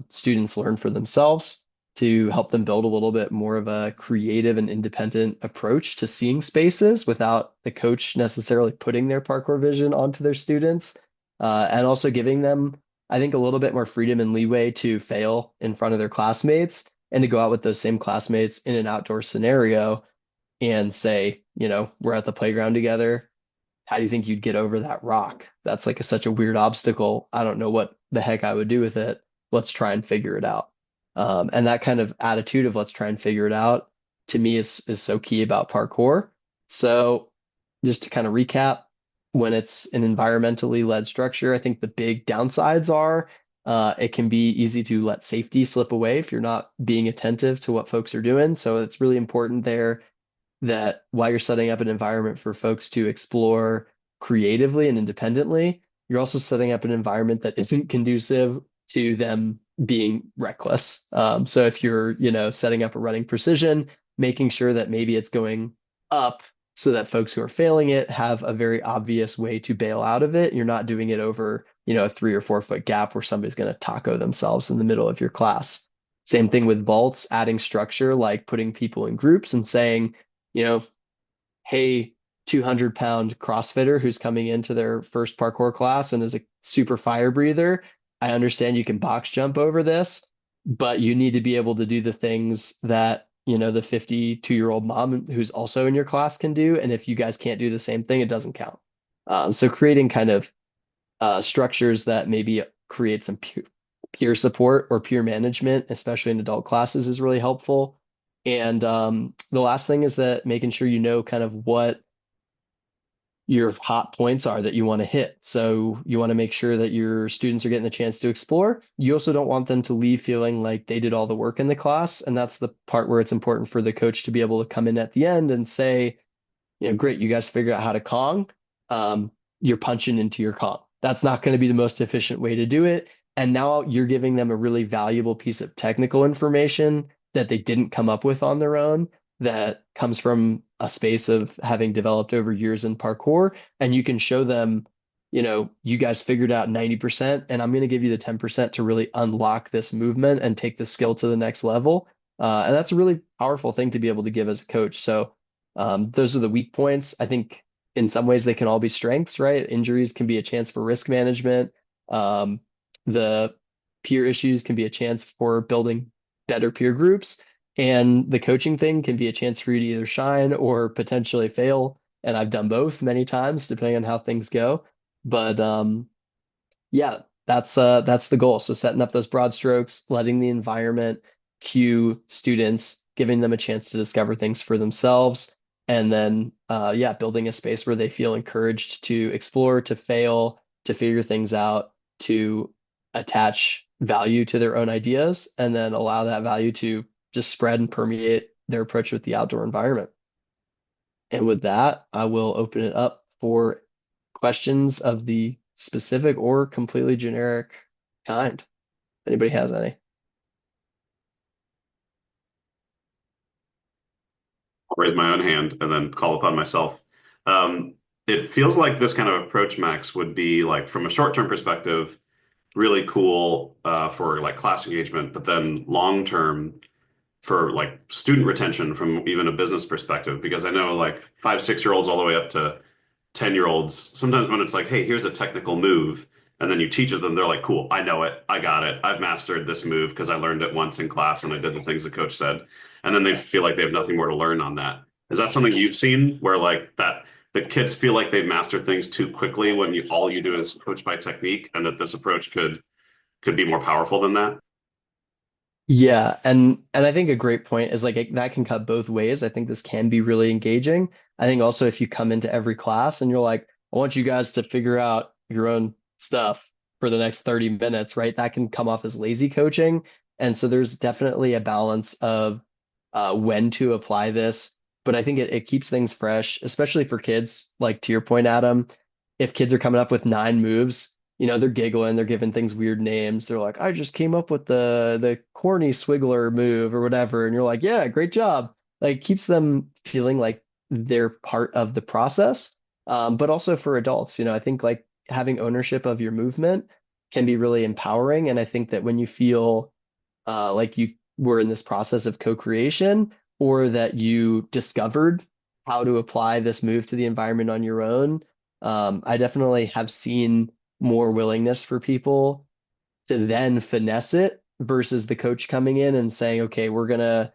students learn for themselves, to help them build a little bit more of a creative and independent approach to seeing spaces without the coach necessarily putting their parkour vision onto their students, and also giving them, I think, a little bit more freedom and leeway to fail in front of their classmates and to go out with those same classmates in an outdoor scenario and say, we're at the playground together. How do you think you'd get over that rock? That's like such a weird obstacle. I don't know what the heck I would do with it. Let's try and figure it out. And that kind of attitude of let's try and figure it out, to me, is so key about parkour. So just to kind of recap, when it's an environmentally led structure, I think the big downsides are it can be easy to let safety slip away if you're not being attentive to what folks are doing. So it's really important there that while you're setting up an environment for folks to explore creatively and independently, you're also setting up an environment that isn't conducive to them being reckless. So if you're, setting up a running precision, making sure that maybe it's going up so that folks who are failing it have a very obvious way to bail out of it. You're not doing it over, a 3 or 4 foot gap where somebody's going to taco themselves in the middle of your class. Same thing with vaults, adding structure, like putting people in groups and saying, hey, 200-pound CrossFitter who's coming into their first parkour class and is a super fire breather, I understand you can box jump over this, but you need to be able to do the things that, the 52-year-old mom who's also in your class can do. And if you guys can't do the same thing, it doesn't count. So creating kind of structures that maybe create some peer support or peer management, especially in adult classes, is really helpful. And the last thing is that making sure kind of what your hot points are that you want to hit. So you want to make sure that your students are getting the chance to explore. You also don't want them to leave feeling like they did all the work in the class. And that's the part where it's important for the coach to be able to come in at the end and say, great, you guys figured out how to Kong. You're punching into your Kong. That's not going to be the most efficient way to do it. And now you're giving them a really valuable piece of technical information that they didn't come up with on their own, that comes from a space of having developed over years in parkour. And you can show them, you guys figured out 90%, and I'm going to give you the 10% to really unlock this movement and take the skill to the next level. And that's a really powerful thing to be able to give as a coach. So those are the weak points. I think in some ways they can all be strengths, right? Injuries can be a chance for risk management. Um, the peer issues can be a chance for building better peer groups. And the coaching thing can be a chance for you to either shine or potentially fail. And I've done both many times, depending on how things go. But yeah, that's the goal. So setting up those broad strokes, letting the environment cue students, giving them a chance to discover things for themselves, and then yeah, building a space where they feel encouraged to explore, to fail, to figure things out, to attach value to their own ideas, and then allow that value to just spread and permeate their approach with the outdoor environment. And with that, I will open it up for questions of the specific or completely generic kind. If anybody has any. I'll raise my own hand and then call upon myself. It feels like this kind of approach, Max, would be like from a short-term perspective, really cool for like class engagement, but then long-term for like student retention from even a business perspective. Because I know like 5, 6 year olds all the way up to 10-year-olds, sometimes when it's like, hey, here's a technical move, and then you teach it them, they're like, cool, I know it, I got it, I've mastered this move because I learned it once in class and I did the things the coach said. And then they feel like they have nothing more to learn on that. Is that something you've seen where like that the kids feel like they've mastered things too quickly when you all you do is coach by technique, and that this approach could be more powerful than that? Yeah, and I think a great point is like that can cut both ways. I think this can be really engaging. I think also if you come into every class and you're like, I want you guys to figure out your own stuff for the next 30 minutes, right? That can come off as lazy coaching. And so there's definitely a balance of when to apply this. But I think it keeps things fresh, especially for kids. Like to your point, Adam, if kids are coming up with 9 moves, they're giggling, they're giving things weird names. They're like, I just came up with the corny swiggler move or whatever. And you're like, yeah, great job. Like keeps them feeling like they're part of the process. But also for adults, I think like having ownership of your movement can be really empowering. And I think that when you feel like you were in this process of co-creation, or that you discovered how to apply this move to the environment on your own, I definitely have seen more willingness for people to then finesse it versus the coach coming in and saying, okay, we're gonna,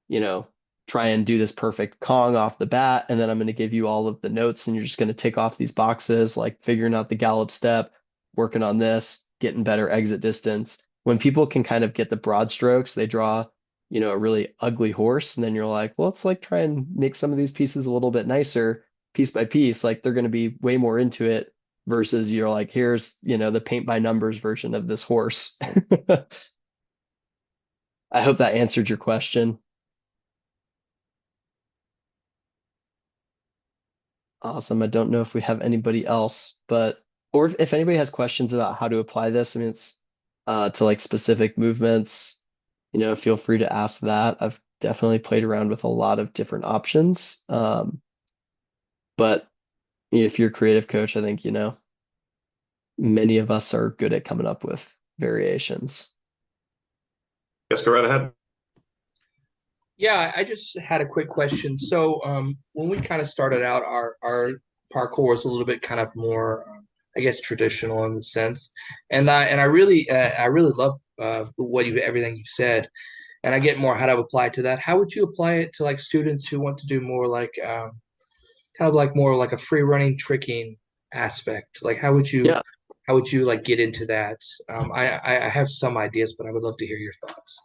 you know, try and do this perfect Kong off the bat, and then I'm gonna give you all of the notes, and you're just gonna tick off these boxes, like figuring out the gallop step, working on this, getting better exit distance. When people can kind of get the broad strokes, they draw, a really ugly horse, and then you're like, well, let's like try and make some of these pieces a little bit nicer, piece by piece. Like they're gonna be way more into it versus you're like, here's, the paint by numbers version of this horse. I hope that answered your question. Awesome. I don't know if we have anybody else, but or if anybody has questions about how to apply this, I mean, it's to like specific movements, feel free to ask that. I've definitely played around with a lot of different options. But if you're a creative coach, I think, many of us are good at coming up with variations. Yes, go right ahead. Yeah, I just had a quick question. So, when we kind of started out, our parkour was a little bit kind of more, I guess, traditional in the sense, and I really love what you everything you said, and I get more how to apply to that. How would you apply it to like students who want to do more like kind of like more like a free running tricking aspect? Like, Yeah, how would you like get into that? I have some ideas, but I would love to hear your thoughts.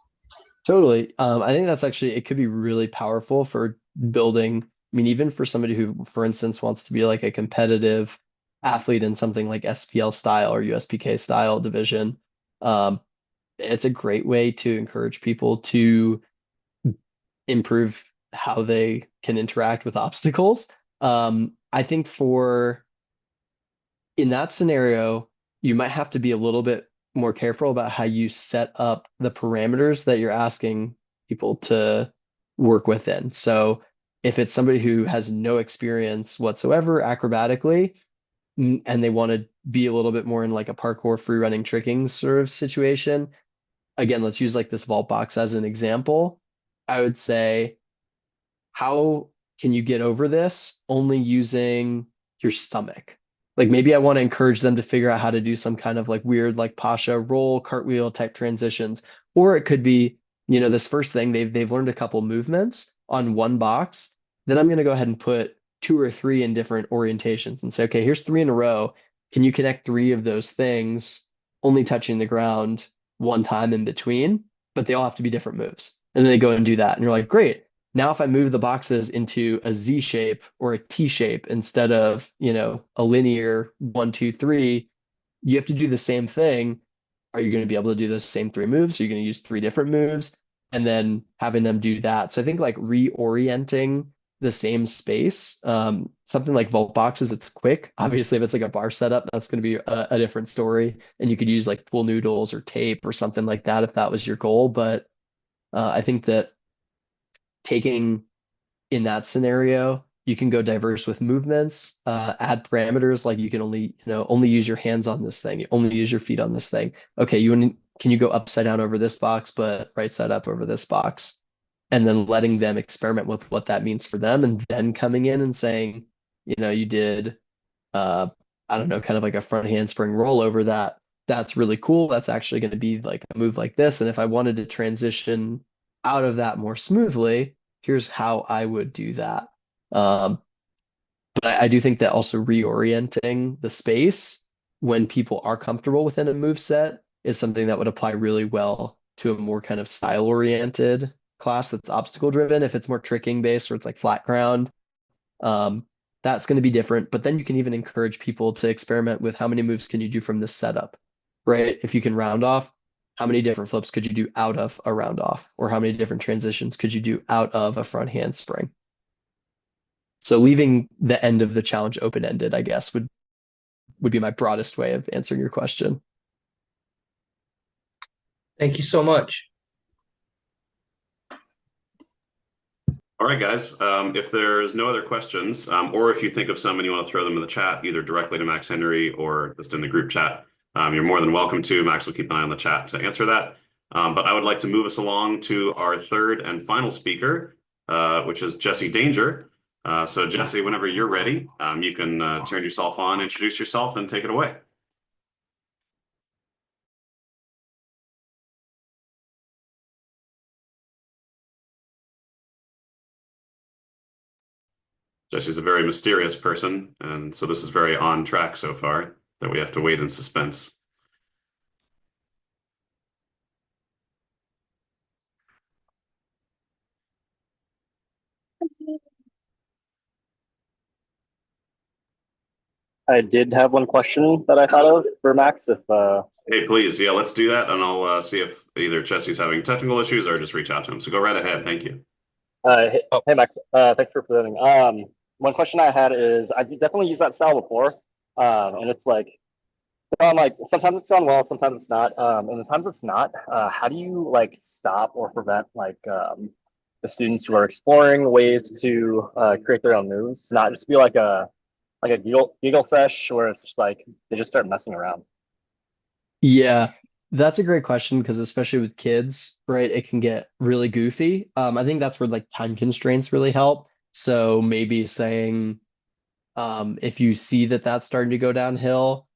totally. I think that's actually, it could be really powerful for building. I mean, even for somebody who, for instance, wants to be like a competitive athlete in something like SPL style or USPK style division. Um, it's a great way to encourage people to improve how they can interact with obstacles. I think for in that scenario, you might have to be a little bit more careful about how you set up the parameters that you're asking people to work within. So if it's somebody who has no experience whatsoever acrobatically, and they want to be a little bit more in like a parkour free running tricking sort of situation, again, let's use like this vault box as an example. I would say, how can you get over this only using your stomach? Like maybe I want to encourage them to figure out how to do some kind of like weird like Pasha roll, cartwheel type transitions. Or it could be, this first thing they've learned a couple movements on one box. Then I'm going to go ahead and put two or three in different orientations and say, okay, here's three in a row. Can you connect three of those things only touching the ground one time in between? But they all have to be different moves. And then they go and do that. And you're like, great. Now, if I move the boxes into a Z shape or a T shape instead of, a linear 1, 2, 3, you have to do the same thing. Are you going to be able to do those same three moves? Are you going to use three different moves? And then having them do that. So I think like reorienting the same space, something like vault boxes, it's quick. Obviously, if it's like a bar setup, that's going to be a different story. And you could use like pool noodles or tape or something like that if that was your goal. But I think that taking in that scenario, you can go diverse with movements, add parameters like you can only use your hands on this thing, you only use your feet on this thing. Okay, can you go upside down over this box, but right side up over this box? And then letting them experiment with what that means for them, and then coming in and saying, you did uh I don't know, kind of like a front handspring rollover that's really cool. That's actually going to be like a move like this. And if I wanted to transition out of that more smoothly, here's how I would do that. Um, but I do think that also reorienting the space when people are comfortable within a move set is something that would apply really well to a more kind of style oriented class that's obstacle driven. If it's more tricking based or it's like flat ground, um, that's going to be different. But then you can even encourage people to experiment with how many moves can you do from this setup, right? If you can round off, how many different flips could you do out of a round off? Or how many different transitions could you do out of a front handspring? So leaving the end of the challenge open-ended, I guess, would be my broadest way of answering your question. Thank you so much. All right, guys. If there's no other questions, or if you think of some and you want to throw them in the chat, either directly to Max Henry or just in the group chat, you're more than welcome to. Max will keep an eye on the chat to answer that. But I would like to move us along to our third and final speaker, which is Jesse Danger. So Jesse, whenever you're ready, you can turn yourself on, introduce yourself, and take it away. Jesse's a very mysterious person, and so this is very on track so far that we have to wait in suspense. I did have one question that I thought of for Max. If Hey, please, yeah, let's do that, and I'll see if either Jesse's having technical issues or just reach out to him. So go right ahead. Thank you. hey, Oh. hey Max, thanks for presenting. One question I had is I definitely used that style before, and it's like sometimes it's gone well, sometimes it's not. And the times it's not, how do you like stop or prevent the students who are exploring ways to create their own moves, not just be like a giggle sesh where it's just like they just start messing around. Yeah, that's a great question because especially with kids, right, it can get really goofy. I think that's where like time constraints really help. So maybe saying, if you see that that's starting to go downhill,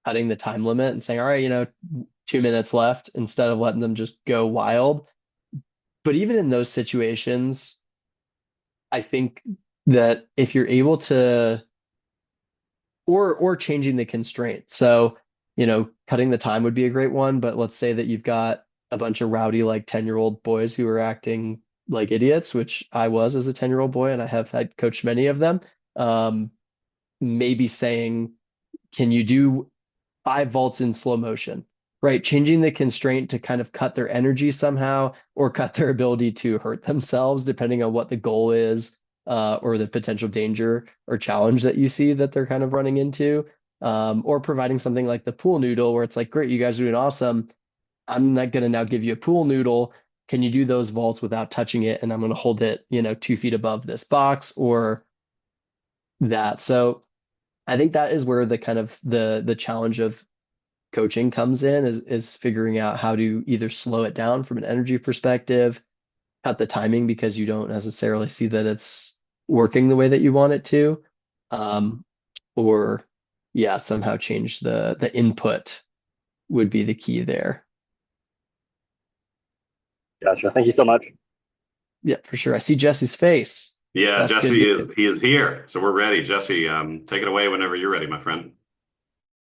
cutting the time limit and saying, all right, 2 minutes left instead of letting them just go wild. But even in those situations, I think that if you're able to, or changing the constraint. So, cutting the time would be a great one, but let's say that you've got a bunch of rowdy, like 10-year-old boys who are acting like idiots, which I was as a 10-year-old boy, and I have had coached many of them. Maybe saying, can you do 5 vaults in slow motion, right? Changing the constraint to kind of cut their energy somehow or cut their ability to hurt themselves, depending on what the goal is, or the potential danger or challenge that you see that they're kind of running into. Or providing something like the pool noodle where it's like, great, you guys are doing awesome. I'm not going to now give you a pool noodle. Can you do those vaults without touching it? And I'm going to hold it, 2 feet above this box or that. So I think that is where the kind of the challenge of coaching comes in is figuring out how to either slow it down from an energy perspective, cut the timing because you don't necessarily see that it's working the way that you want it to, um, or yeah, somehow change the input would be the key there. Gotcha. Thank you so much. Yeah, for sure. I see Jesse's face. Yeah, That's good Jesse news. is here, so we're ready. Jesse, take it away whenever you're ready, my friend.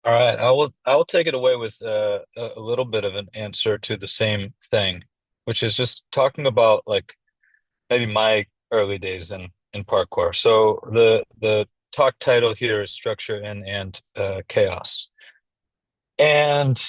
All right, I will take it away with a little bit of an answer to the same thing, which is just talking about like maybe my early days in parkour. So the talk title here is structure and chaos. And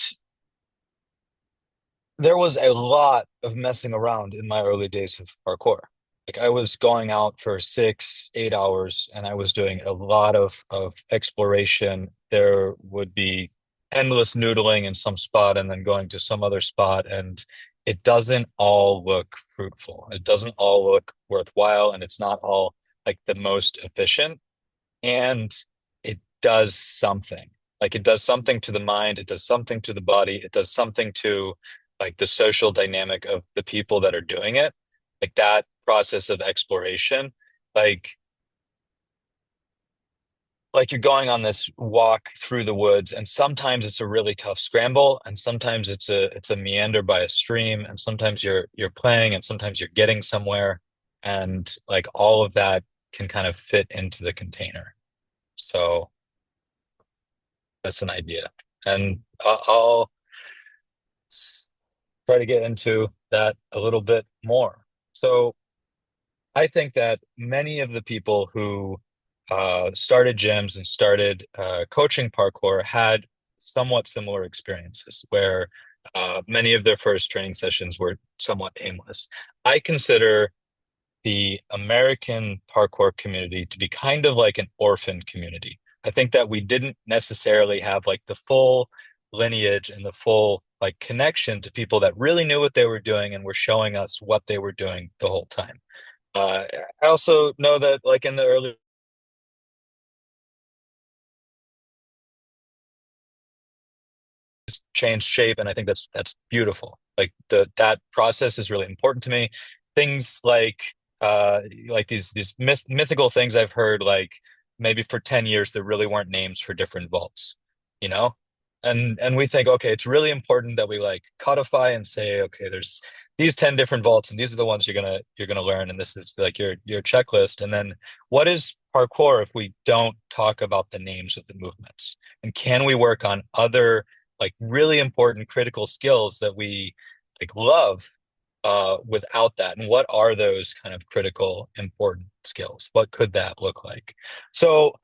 there was a lot of messing around in my early days of parkour. Like I was going out for 6, 8 hours and I was doing a lot of exploration. There would be endless noodling in some spot and then going to some other spot. And it doesn't all look fruitful. It doesn't all look worthwhile. And it's not all like the most efficient. And it does something. Like it does something to the mind, it does something to the body, it does something to like the social dynamic of the people that are doing it. Like that process of exploration, like like you're going on this walk through the woods and sometimes it's a really tough scramble and sometimes it's a meander by a stream and sometimes you're playing and sometimes you're getting somewhere and like all of that can kind of fit into the container. So that's an idea. And I'll try to get into that a little bit more. So I think that many of the people who started gyms and started coaching parkour had somewhat similar experiences where many of their first training sessions were somewhat aimless. I consider the American parkour community to be kind of like an orphan community. I think that we didn't necessarily have like the full lineage and the full like connection to people that really knew what they were doing and were showing us what they were doing the whole time. I also know that like in the early changed shape, and I think that's beautiful. Like that process is really important to me. Things like these mythical things I've heard, like maybe for 10 years there really weren't names for different vaults, you know? And we think, okay, it's really important that we like codify and say, okay, there's these 10 different vaults and these are the ones you're gonna learn, and this is like your checklist. And then what is parkour if we don't talk about the names of the movements? And can we work on other like really important critical skills that we like love without that? And what are those kind of critical important skills? What could that look like? So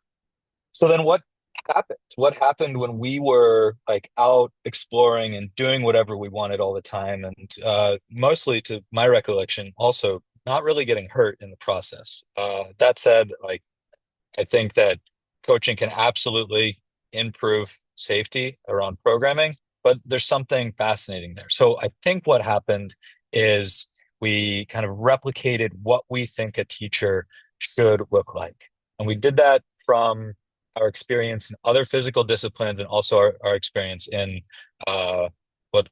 so then what happened? What happened when we were like out exploring and doing whatever we wanted all the time? And mostly to my recollection, also not really getting hurt in the process. That said, like I think that coaching can absolutely improve safety around programming, but there's something fascinating there. So I think what happened is we kind of replicated what we think a teacher should look like. And we did that from our experience in other physical disciplines and also our experience in what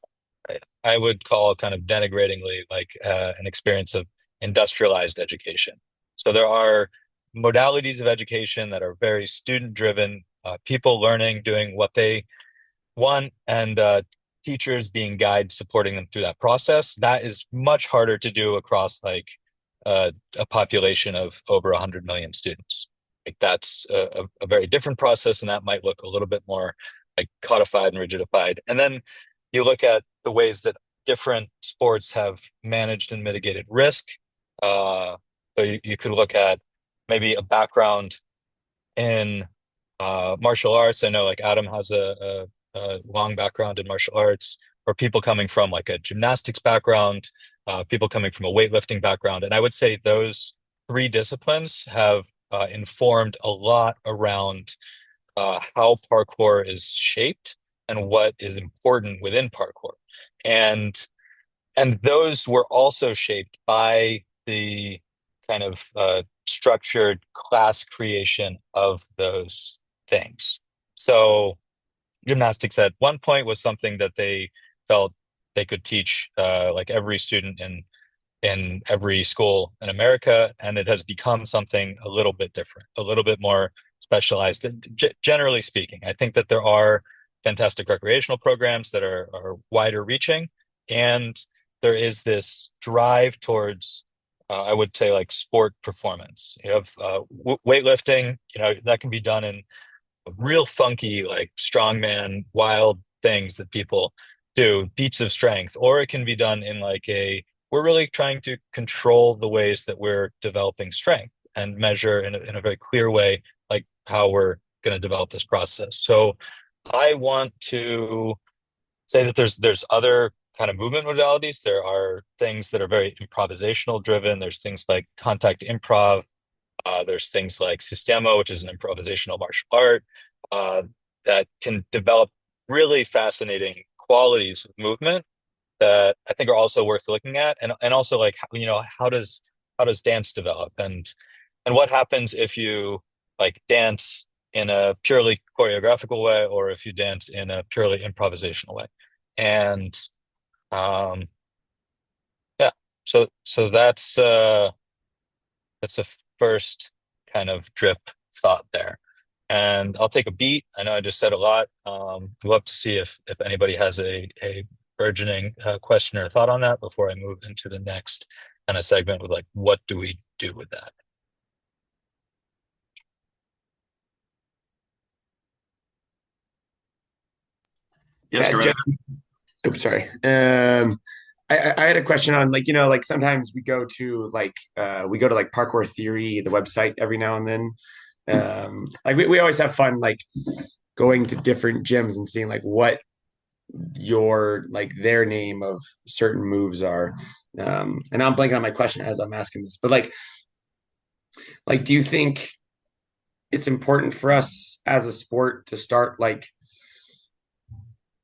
I would call kind of denigratingly like an experience of industrialized education. So there are modalities of education that are very student driven, people learning, doing what they want, and teachers being guides, supporting them through that process. That is much harder to do across like a population of over 100 million students. Like that's a very different process, and that might look a little bit more like codified and rigidified. And then you look at the ways that different sports have managed and mitigated risk. So you could look at maybe a background in martial arts. I know like Adam has a long background in martial arts, or people coming from like a gymnastics background, people coming from a weightlifting background. And I would say those three disciplines have informed a lot around how parkour is shaped and what is important within parkour. And and those were also shaped by the kind of structured class creation of those things. So gymnastics at one point was something that they felt they could teach like every student in every school in America, and it has become something a little bit different, a little bit more specialized. Generally speaking, I think that there are fantastic recreational programs that are wider reaching, and there is this drive towards, I would say, like sport performance. You have weightlifting, that can be done in real funky, like strongman, wild things that people do, beats of strength, or it can be done in like we're really trying to control the ways that we're developing strength and measure in a very clear way, like how we're going to develop this process. So I want to say that there's other kind of movement modalities. There are things that are very improvisational driven. There's things like contact improv, there's things like Sistema, which is an improvisational martial art uh, that can develop really fascinating qualities of movement that I think are also worth looking at, and also like how does dance develop, and what happens if you like dance in a purely choreographical way or if you dance in a purely improvisational way, and um, yeah, so that's a first kind of drip thought there. And I'll take a beat. I know I just said a lot. I'd love to see if anybody has a burgeoning question or thought on that before I move into the next kind of segment with like, what do we do with that? Yes, go right ahead. Oops, sorry. I had a question on like, like sometimes we go to like Parkour Theory, the website every now and then. Like we always have fun like going to different gyms and seeing like what their name of certain moves are. And I'm blanking on my question as I'm asking this, but like do you think it's important for us as a sport to start like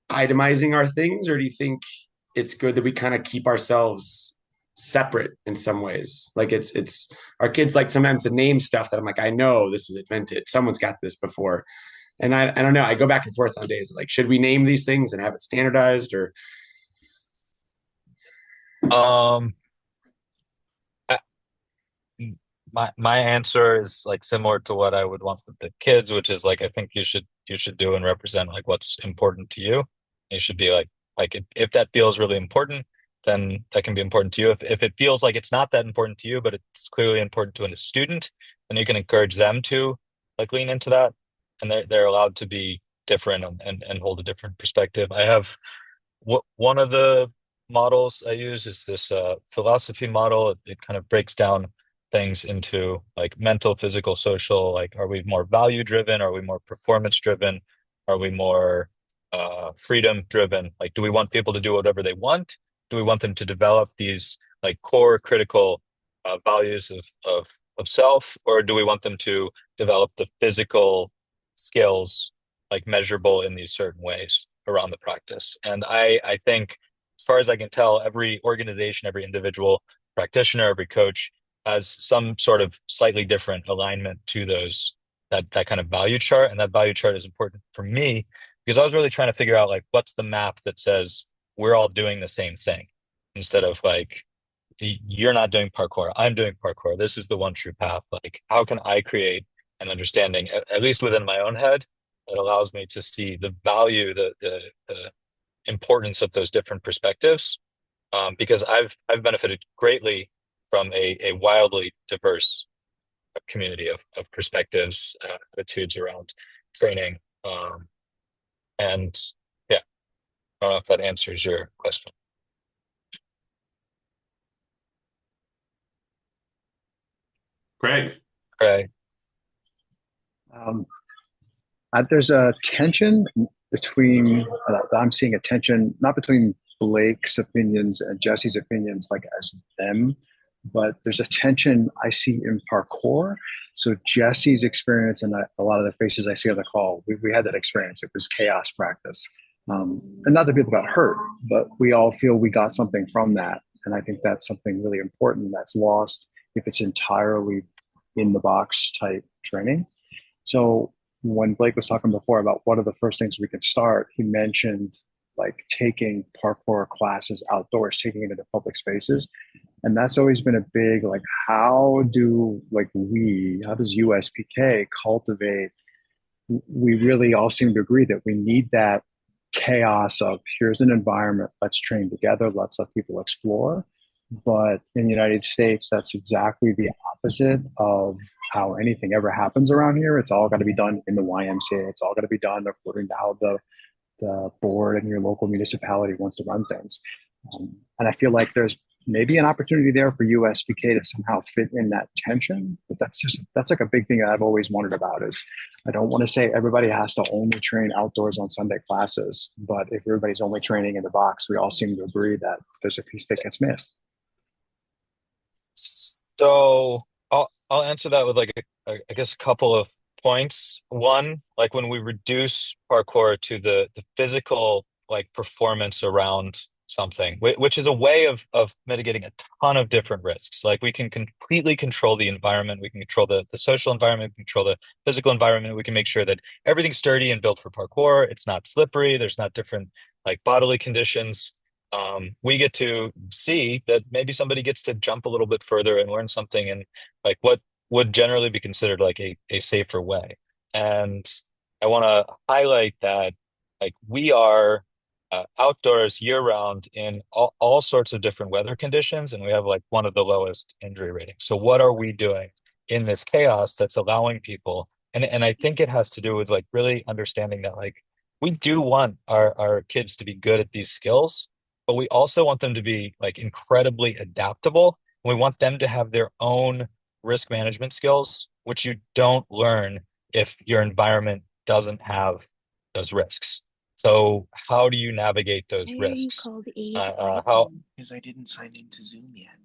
itemizing our things, or do you think it's good that we kind of keep ourselves separate in some ways? Like it's our kids like sometimes to name stuff that I'm like, I know this is invented. Someone's got this before. And I don't know. I go back and forth on days like, should we name these things and have it standardized or Um, I- my answer is like similar to what I would want for the kids, which is like I think you should do and represent like what's important to you. You should be like if that feels really important, then that can be important to you. If it feels like it's not that important to you, but it's clearly important to a student, then you can encourage them to like lean into that, and they're allowed to be different and hold a different perspective. I have one of the models I use is this philosophy model. It kind of breaks down things into like mental, physical, social. Like, are we more value driven? Are we more performance driven? Are we more freedom driven? Like, do we want people to do whatever they want? Do we want them to develop these like core critical values of self, or do we want them to develop the physical skills like measurable in these certain ways around the practice? And I think, as far as I can tell, every organization, every individual practitioner, every coach has some sort of slightly different alignment to that kind of value chart. And that value chart is important for me because I was really trying to figure out like what's the map that says we're all doing the same thing instead of like you're not doing parkour, I'm doing parkour. This is the one true path. Like, how can I create an understanding, at least within my own head, that allows me to see the value, the importance of those different perspectives? Because I've benefited greatly from a wildly diverse community of perspectives, attitudes around training. And yeah, I don't know if that answers your question. Greg. Right. Um, there's a tension between, I'm seeing a tension, not between Blake's opinions and Jesse's opinions, like as them, but there's a tension I see in parkour. So Jesse's experience and a lot of the faces I see on the call, we had that experience. It was chaos practice. And not that people got hurt, but we all feel we got something from that. And I think that's something really important that's lost if it's entirely in the box type training. So when Blake was talking before about what are the first things we can start, he mentioned like taking parkour classes outdoors, taking it into public spaces. And that's always been a big like how does USPK cultivate, we really all seem to agree that we need that chaos of here's an environment, let's train together, let's let people explore. But in the United States, that's exactly the opposite of how anything ever happens around here. It's all got to be done in the YMCA. It's all got to be done according to how the board and your local municipality wants to run things. And I feel like there's maybe an opportunity there for USPK to somehow fit in that tension. But that's like a big thing that I've always wondered about is I don't want to say everybody has to only train outdoors on Sunday classes, but if everybody's only training in the box, we all seem to agree that there's a piece that gets missed. So I'll answer that with like I guess a couple of points. One, like when we reduce parkour to the physical like performance around something, which is a way of mitigating a ton of different risks. Like we can completely control the environment, we can control the social environment, we can control the physical environment, we can make sure that everything's sturdy and built for parkour. It's not slippery, there's not different like bodily conditions. We get to see that maybe somebody gets to jump a little bit further and learn something in like what would generally be considered like a safer way. And I want to highlight that like we are outdoors year round in all sorts of different weather conditions, and we have like one of the lowest injury ratings. So what are we doing in this chaos that's allowing people? And I think it has to do with like really understanding that like we do want our kids to be good at these skills, but we also want them to be like incredibly adaptable. We want them to have their own risk management skills, which you don't learn if your environment doesn't have those risks. So how do you navigate those Why are you risks? called A's How iPhone? Because I didn't sign into Zoom yet.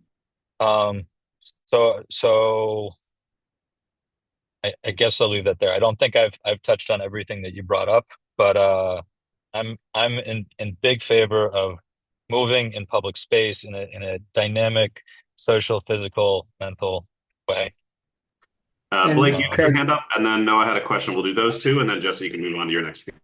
um so I guess I'll leave that there. I don't think I've touched on everything that you brought up, but I'm in big favor of moving in public space in a dynamic, social, physical, mental way. Blake, And you had your Um, Craig, hand up, and then Noah had a question. We'll do those two, and then Jesse, you can move on to your next speaker.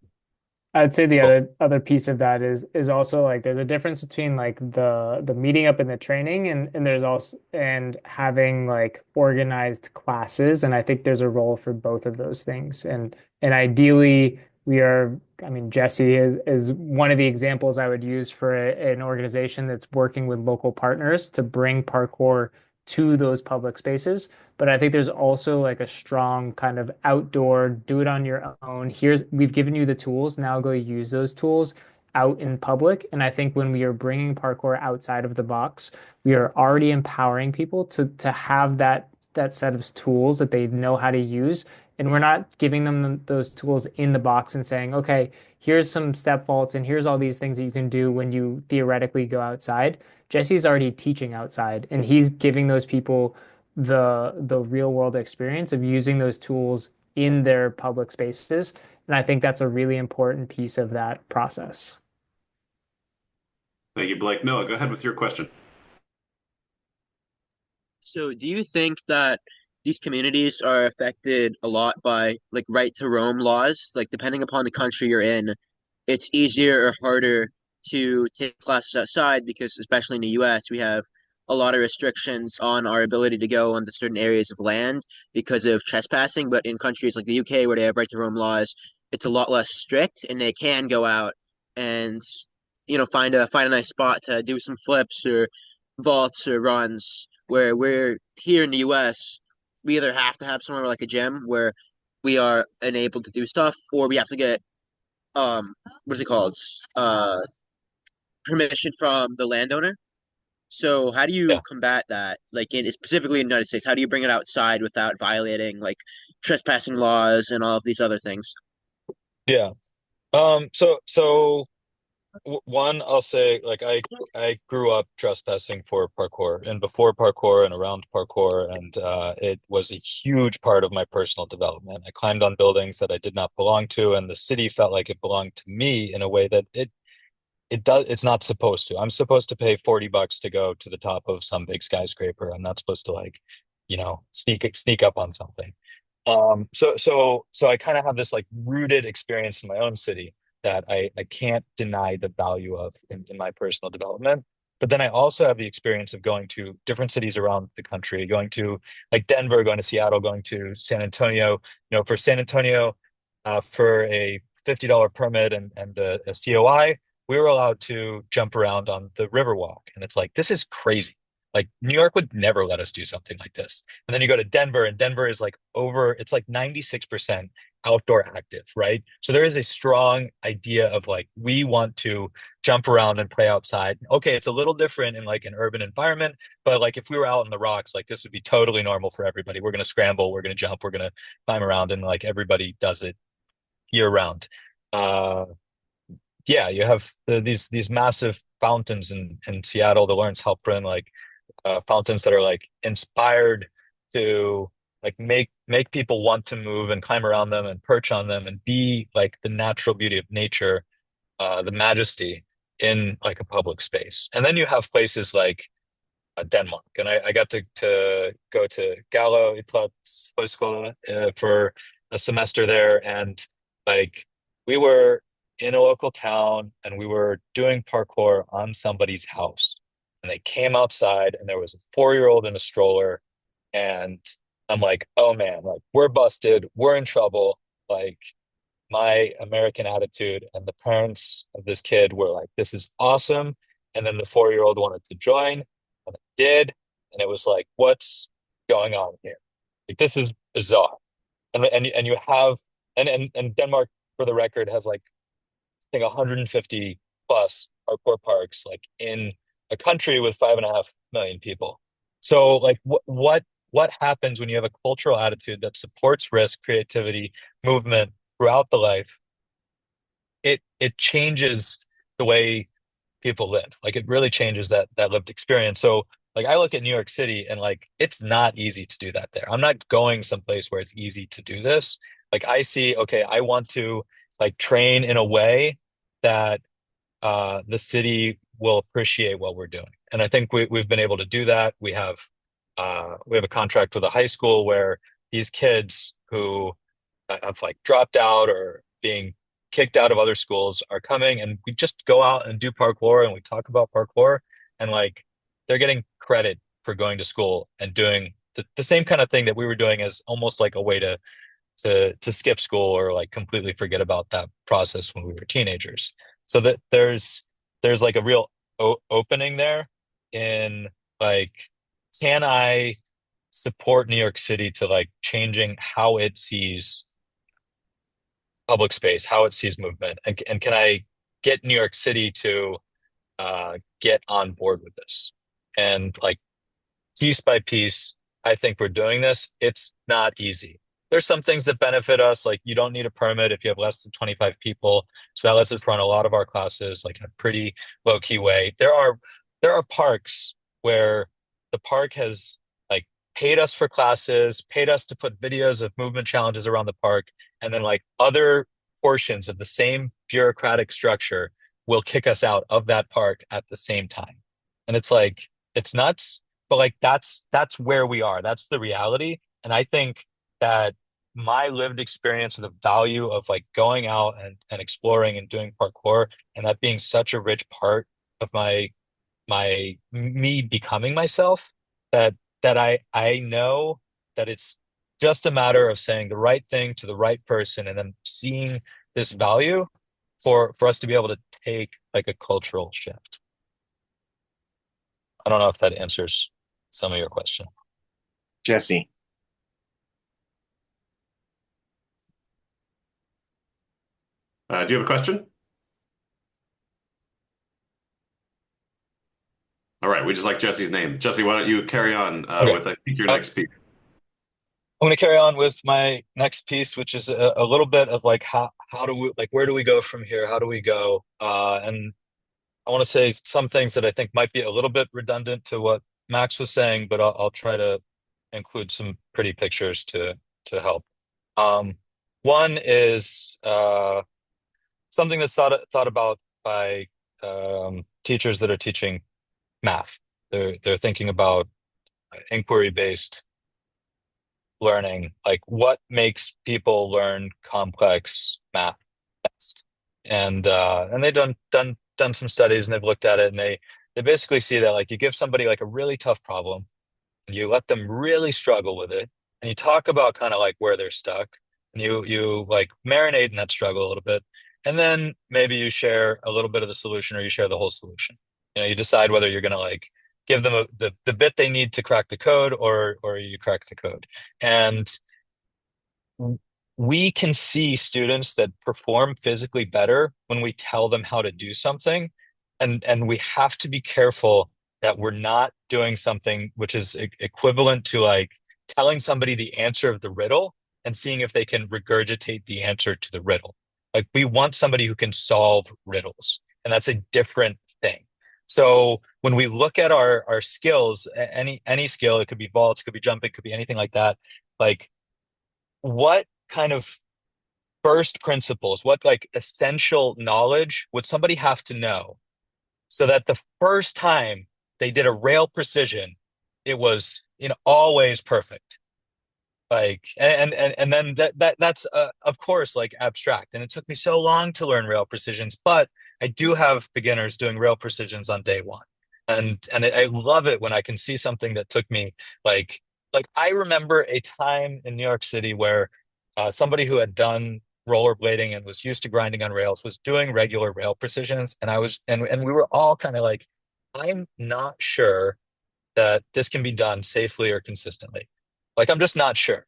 I'd say the cool. other piece of that is also like there's a difference between like the meeting up and the training and there's also and having like organized classes, and I think there's a role for both of those things, and ideally we are, I mean, Jesse is one of the examples I would use for an organization that's working with local partners to bring parkour to those public spaces. But I think there's also like a strong kind of outdoor, do it on your own. We've given you the tools, now go use those tools out in public. And I think when we are bringing parkour outside of the box, we are already empowering people to have that set of tools that they know how to use. And we're not giving them those tools in the box and saying, okay, here's some step faults and here's all these things that you can do when you theoretically go outside. Jesse's already teaching outside, and he's giving those people the real world experience of using those tools in their public spaces. And I think that's a really important piece of that process. Thank you, Blake. Noah, go ahead with your question. So, do you think that these communities are affected a lot by like right to roam laws? Like, depending upon the country you're in, it's easier or harder to take classes outside because, especially in the US, we have a lot of restrictions on our ability to go onto certain areas of land because of trespassing. But in countries like the UK, where they have right to roam laws, it's a lot less strict, and they can go out and find a nice spot to do some flips or vaults or runs. Where we're here in the US, we either have to have somewhere like a gym where we are enabled to do stuff, or we have to get what is it called? Permission from the landowner. So how do you Yeah, combat that? Like specifically in the United States, how do you bring it outside without violating like trespassing laws and all of these other things? yeah. So One, I'll say, like I grew up trespassing for parkour and before parkour and around parkour, and it was a huge part of my personal development. I climbed on buildings that I did not belong to, and the city felt like it belonged to me in a way that it's not supposed to. I'm supposed to pay $40 to go to the top of some big skyscraper. I'm not supposed to like, sneak up on something. So I kind of have this like rooted experience in my own city that I can't deny the value of in my personal development. But then I also have the experience of going to different cities around the country, going to like Denver, going to Seattle, going to San Antonio. For San Antonio, for a $50 permit and a COI, we were allowed to jump around on the Riverwalk. And it's like, this is crazy. Like New York would never let us do something like this. And then you go to Denver, and Denver is like it's like 96% outdoor active, right? So there is a strong idea of like, we want to jump around and play outside. Okay, it's a little different in like an urban environment, but like if we were out in the rocks, like this would be totally normal for everybody. We're going to scramble, we're going to jump, we're going to climb around, and like everybody does it year round. Uh, yeah, you have these massive fountains in Seattle, the Lawrence Halprin, like fountains that are like inspired to like make people want to move and climb around them and perch on them and be like the natural beauty of nature, the majesty in like a public space. And then you have places like Denmark, and I got to go to Gallo Idrætshøjskole for a semester there, and like we were in a local town and we were doing parkour on somebody's house, and they came outside and there was a 4-year-old in a stroller, and I'm like, oh man, like we're busted, we're in trouble, like my American attitude and the parents of this kid were like, this is awesome. And then the 4-year-old wanted to join, and it did. And it was like, what's going on here? Like, this is bizarre. And you have, and Denmark, for the record, has like, I think 150 plus parkour parks, like in a country with 5.5 million people. So, like, what happens when you have a cultural attitude that supports risk, creativity, movement throughout the life? It changes the way people live. Like it really changes that lived experience. So like I look at New York City and like it's not easy to do that there. I'm not going someplace where it's easy to do this. Like I see, okay, I want to like train in a way that the city will appreciate what we're doing. And I think we've been able to do that. We have a contract with a high school where these kids who have like dropped out or being kicked out of other schools are coming, and we just go out and do parkour and we talk about parkour, and like they're getting credit for going to school and doing the same kind of thing that we were doing as almost like a way to skip school or like completely forget about that process when we were teenagers. So that there's like a real opening there in like, can I support New York City to like changing how it sees public space, how it sees movement, and can I get New York City to get on board with this? And like piece by piece, I think we're doing this. It's not easy. There's some things that benefit us, like you don't need a permit if you have less than 25 people. So that lets us run a lot of our classes like in a pretty low key way. There are parks where the park has like paid us for classes, paid us to put videos of movement challenges around the park, and then like other portions of the same bureaucratic structure will kick us out of that park at the same time. And it's like it's nuts, but like that's where we are. That's the reality. And I think that my lived experience of the value of like going out and exploring and doing parkour, and that being such a rich part of my me becoming myself, that I know that it's just a matter of saying the right thing to the right person and then seeing this value for us to be able to take like a cultural shift. I don't know if that answers some of your question. Jesse. Do you have a question? All right, we just like Jesse's name. Jesse, why don't you carry on Okay. with I think your Uh, next piece. I'm going to carry on with my next piece, which is a little bit of like how do we like where do we go from here? How do we go? And I want to say some things that I think might be a little bit redundant to what Max was saying, but I'll try to include some pretty pictures to help. Um, One is something that's thought about by teachers that are teaching math. They're thinking about inquiry-based learning, like what makes people learn complex math best. And they've done some studies and they've looked at it and they basically see that like you give somebody like a really tough problem and you let them really struggle with it and you talk about kind of like where they're stuck and you like marinate in that struggle a little bit and then maybe you share a little bit of the solution or you share the whole solution. You decide whether you're going to like give them the bit they need to crack the code or you crack the code. And we can see students that perform physically better when we tell them how to do something. And we have to be careful that we're not doing something which is equivalent to like telling somebody the answer of the riddle and seeing if they can regurgitate the answer to the riddle. Like we want somebody who can solve riddles, and that's a different thing. So when we look at our skills, any skill, it could be vaults, it could be jumping, it could be anything like that. Like what kind of first principles, what like essential knowledge would somebody have to know so that the first time they did a rail precision, it was in all ways perfect? Like, and then that's of course like abstract. And it took me so long to learn rail precisions, but I do have beginners doing rail precisions on day one. And I love it when I can see something that took me like I remember a time in New York City where somebody who had done rollerblading and was used to grinding on rails was doing regular rail precisions, and I was and we were all kind of like, I'm not sure that this can be done safely or consistently. Like I'm just not sure.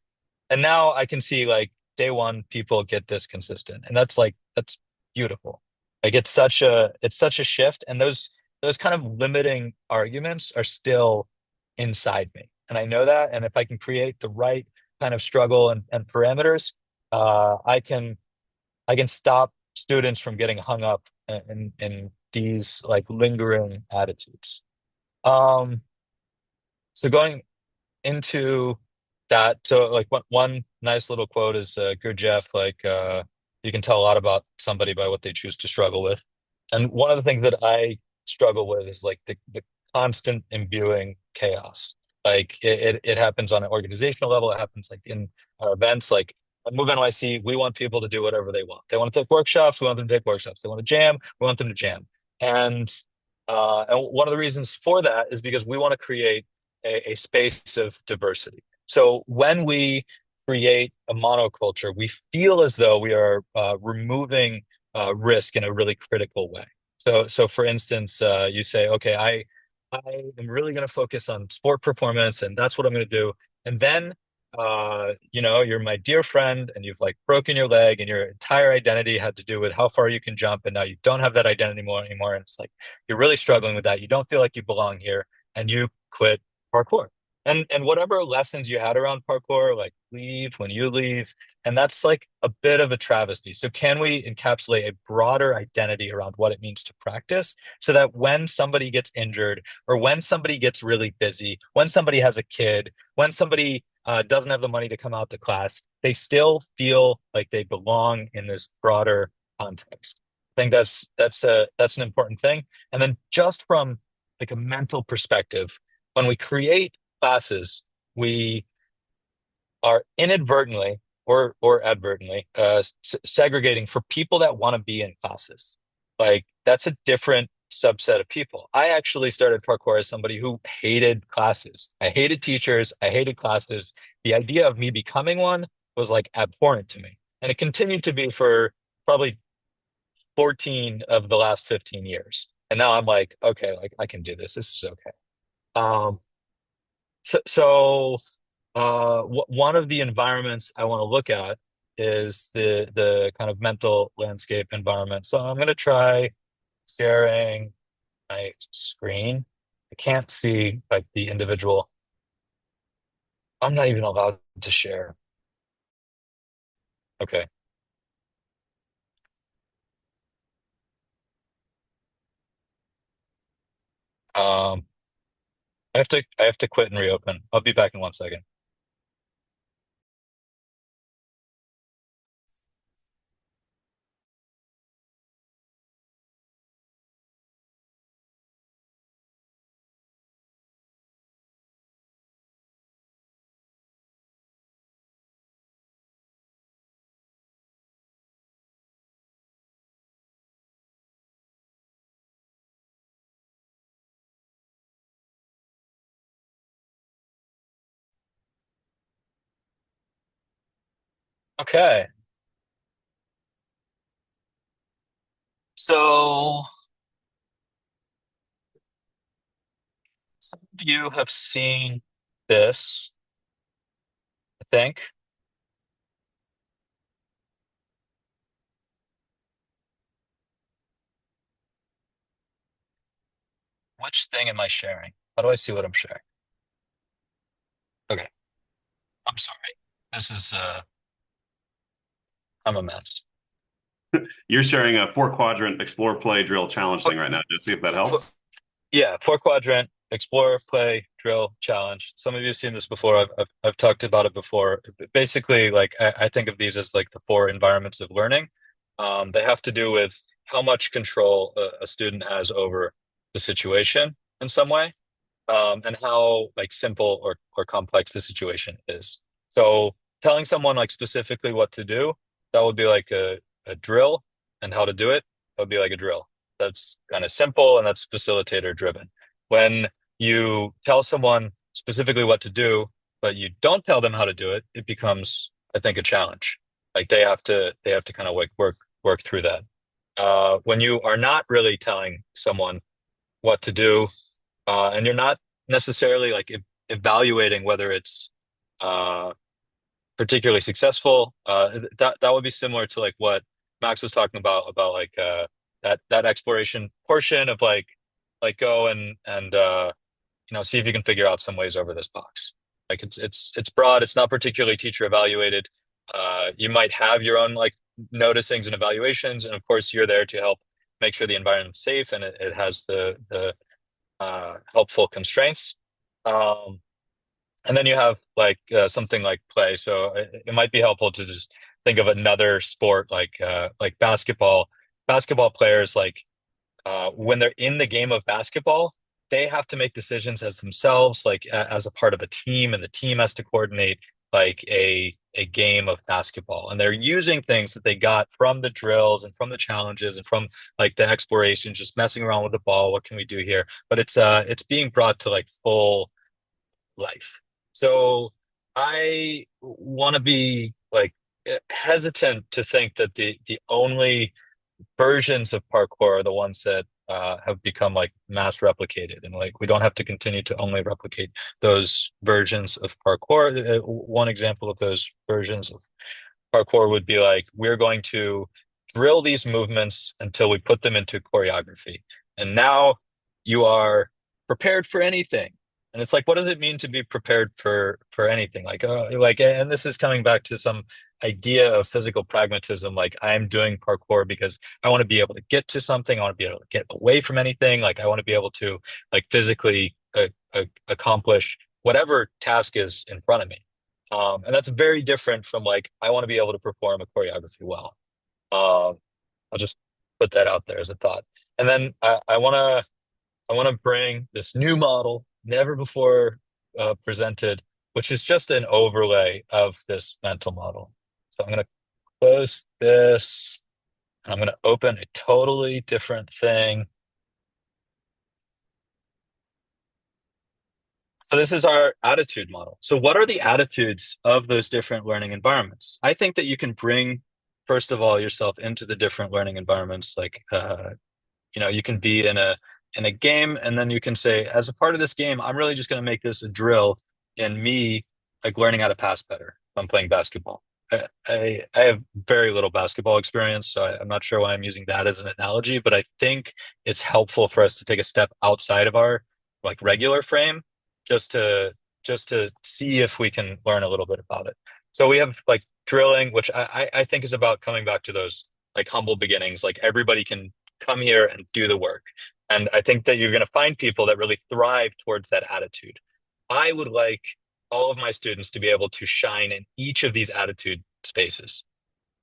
And now I can see like day one people get this consistent. And that's beautiful. Like it's such a shift. And those kind of limiting arguments are still inside me. And I know that. And if I can create the right kind of struggle and parameters, I can stop students from getting hung up in these like lingering attitudes. Um, so going into that, so like one nice little quote is Gurdjieff, like you can tell a lot about somebody by what they choose to struggle with. And one of the things that I struggle with is like the constant imbuing chaos. Like it happens on an organizational level, it happens like in our events, like at Move NYC, we want people to do whatever they want. They want to take workshops, we want them to take workshops. They want to jam, we want them to jam. And one of the reasons for that is because we want to create a space of diversity. So when we create a monoculture, we feel as though we are removing risk in a really critical way. So for instance, you say, okay, I am really going to focus on sport performance, and that's what I'm going to do. And then, you're my dear friend, and you've like broken your leg, and your entire identity had to do with how far you can jump, and now you don't have that identity anymore. And it's like you're really struggling with that. You don't feel like you belong here, and you quit parkour. And whatever lessons you had around parkour, like leave when you leave. And that's like a bit of a travesty. So can we encapsulate a broader identity around what it means to practice so that when somebody gets injured or when somebody gets really busy, when somebody has a kid, when somebody doesn't have the money to come out to class, they still feel like they belong in this broader context. I think that's an important thing. And then just from like a mental perspective, when we create classes, we are inadvertently or advertently segregating for people that want to be in classes. Like that's a different subset of people. I actually started parkour as somebody who hated classes. I hated teachers. I hated classes. The idea of me becoming one was like abhorrent to me. And it continued to be for probably 14 of the last 15 years. And now I'm like, okay, like I can do this. This is okay. Um, so, one of the environments I want to look at is the kind of mental landscape environment. So I'm going to try sharing my screen. I can't see like the individual. I'm not even allowed to share. Okay. Um, I have to quit and reopen. I'll be back in 1 second. Okay. So some of you have seen this, I think. Which thing am I sharing? How do I see what I'm sharing? Okay. I'm sorry. This is I'm a mess. You're sharing a four quadrant explore, play, drill, challenge Four, thing right now. Just see if that four, helps. yeah, four quadrant, explore, play, drill, challenge. Some of you have seen this before. I've talked about it before. Basically, like I think of these as like the four environments of learning. They have to do with how much control a student has over the situation in some way, and how like simple or complex the situation is. So telling someone like specifically what to do, that would be like a drill, and how to do it, that would be like a drill. That's kind of simple and that's facilitator driven. When you tell someone specifically what to do, but you don't tell them how to do it, it becomes, I think, a challenge. Like they have to kind of like work through that. When you are not really telling someone what to do, and you're not necessarily like evaluating whether it's uh, particularly successful. That would be similar to like what Max was talking about like that exploration portion of like go and see if you can figure out some ways over this box. Like it's broad. It's not particularly teacher evaluated. You might have your own like noticings and evaluations, and of course you're there to help make sure the environment's safe and it has the helpful constraints. Um, and then you have like something like play. So it might be helpful to just think of another sport like basketball. Basketball players like when they're in the game of basketball, they have to make decisions as themselves, like as a part of a team, and the team has to coordinate like a game of basketball. And they're using things that they got from the drills and from the challenges and from like the exploration, just messing around with the ball. What can we do here? But it's being brought to like full life. So I want to be like hesitant to think that the only versions of parkour are the ones that have become like mass replicated, and like we don't have to continue to only replicate those versions of parkour. One example of those versions of parkour would be like we're going to drill these movements until we put them into choreography, and now you are prepared for anything. And it's like, what does it mean to be prepared for anything? Like, and this is coming back to some idea of physical pragmatism. Like, I'm doing parkour because I want to be able to get to something. I want to be able to get away from anything. Like, I want to be able to like physically accomplish whatever task is in front of me. And that's very different from like, I want to be able to perform a choreography well. Um, I'll just put that out there as a thought. And then I want to bring this new model, never before presented, which is just an overlay of this mental model. So I'm going to close this, and I'm going to open a totally different thing. So this is our attitude model. So what are the attitudes of those different learning environments? I think that you can bring, first of all, yourself into the different learning environments. Like, you can be in a game, and then you can say, as a part of this game, I'm really just going to make this a drill in me, like learning how to pass better. If I'm playing basketball. I have very little basketball experience, so I'm not sure why I'm using that as an analogy, but I think it's helpful for us to take a step outside of our like regular frame, just to just to see if we can learn a little bit about it. So we have like drilling, which I think is about coming back to those like humble beginnings. Like everybody can come here and do the work. And I think that you're going to find people that really thrive towards that attitude. I would like all of my students to be able to shine in each of these attitude spaces.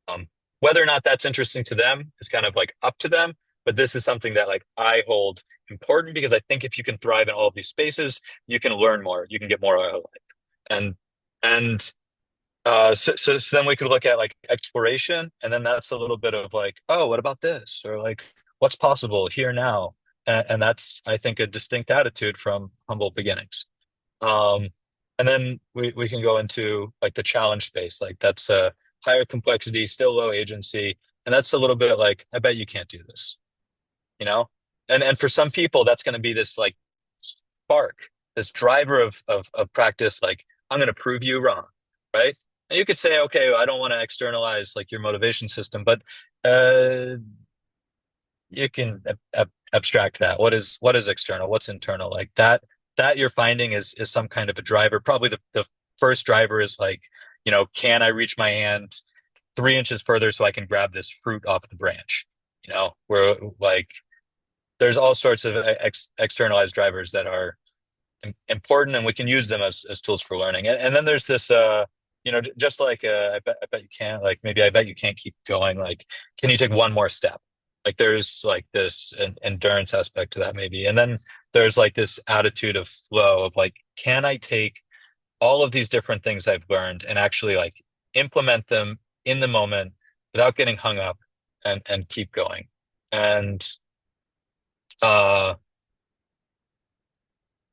Um, Whether or not that's interesting to them is kind of like up to them, but this is something that like I hold important because I think if you can thrive in all of these spaces, you can learn more, you can get more out of life. And and so then we could look at like exploration, and then that's a little bit of like, oh, what about this? Or like, what's possible here now? And that's, I think, a distinct attitude from humble beginnings. Um, and then we can go into like the challenge space, like that's a higher complexity, still low agency, and that's a little bit like, I bet you can't do this, you know? And for some people, that's going to be this like spark, this driver of practice, like, I'm going to prove you wrong, right? And you could say, okay, I don't want to externalize like your motivation system, but uh, you can abstract that. What is external? What's internal? Like that you're finding is some kind of a driver. Probably the first driver is like, can I reach my hand 3 inches further so I can grab this fruit off the branch? Where like there's all sorts of externalized drivers that are important, and we can use them as tools for learning. And then there's this, just like I bet you can't, like maybe I bet you can't keep going. Like, can you take one more step? Like there's like this endurance aspect to that maybe. And then there's like this attitude of flow of like, can I take all of these different things I've learned and actually like implement them in the moment without getting hung up and keep going. And uh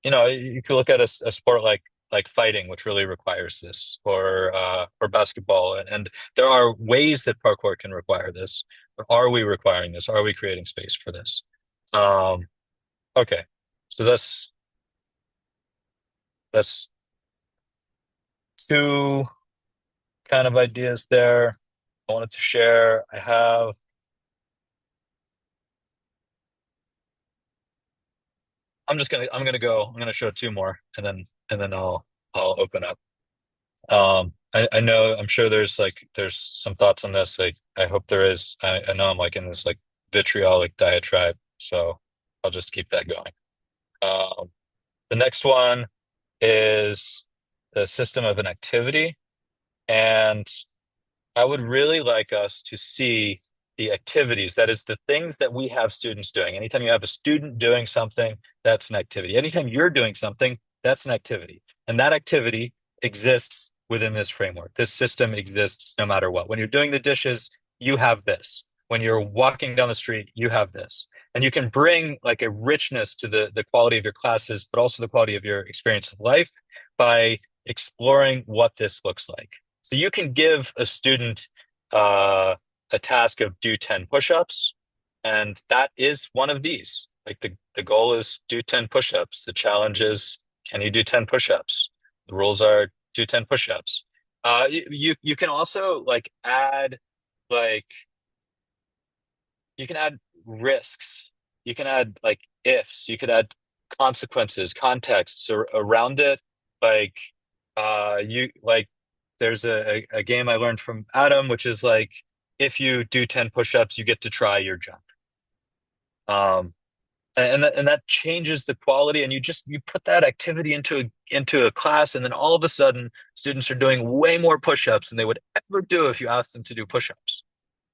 you could look at a sport like fighting, which really requires this, or basketball, and there are ways that parkour can require this. But are we requiring this? Are we creating space for this? Um, okay, so that's two kind of ideas there I wanted to share. I'm gonna show two more, and then I'll open up. I know, I'm sure there's some thoughts on this. I hope there is. I know I'm like in this like vitriolic diatribe, so I'll just keep that going. Um, the next one is the system of an activity, and I would really like us to see the activities. That is the things that we have students doing. Anytime you have a student doing something, that's an activity. Anytime you're doing something, that's an activity. And that activity exists within this framework. This system exists no matter what. When you're doing the dishes, you have this. When you're walking down the street, you have this. And you can bring like a richness to the quality of your classes, but also the quality of your experience of life by exploring what this looks like. So you can give a student a task of do 10 push-ups, and that is one of these. Like the goal is do 10 push-ups. The challenge is, can you do 10 push-ups? The rules are do 10 push-ups. You can also like you can add risks. You can add like ifs. You could add consequences, contexts around it. Like you like there's a game I learned from Adam, which is like if you do 10 push-ups, you get to try your jump. Um, and that changes the quality, and you put that activity into a class, and then all of a sudden students are doing way more push-ups than they would ever do if you asked them to do push-ups.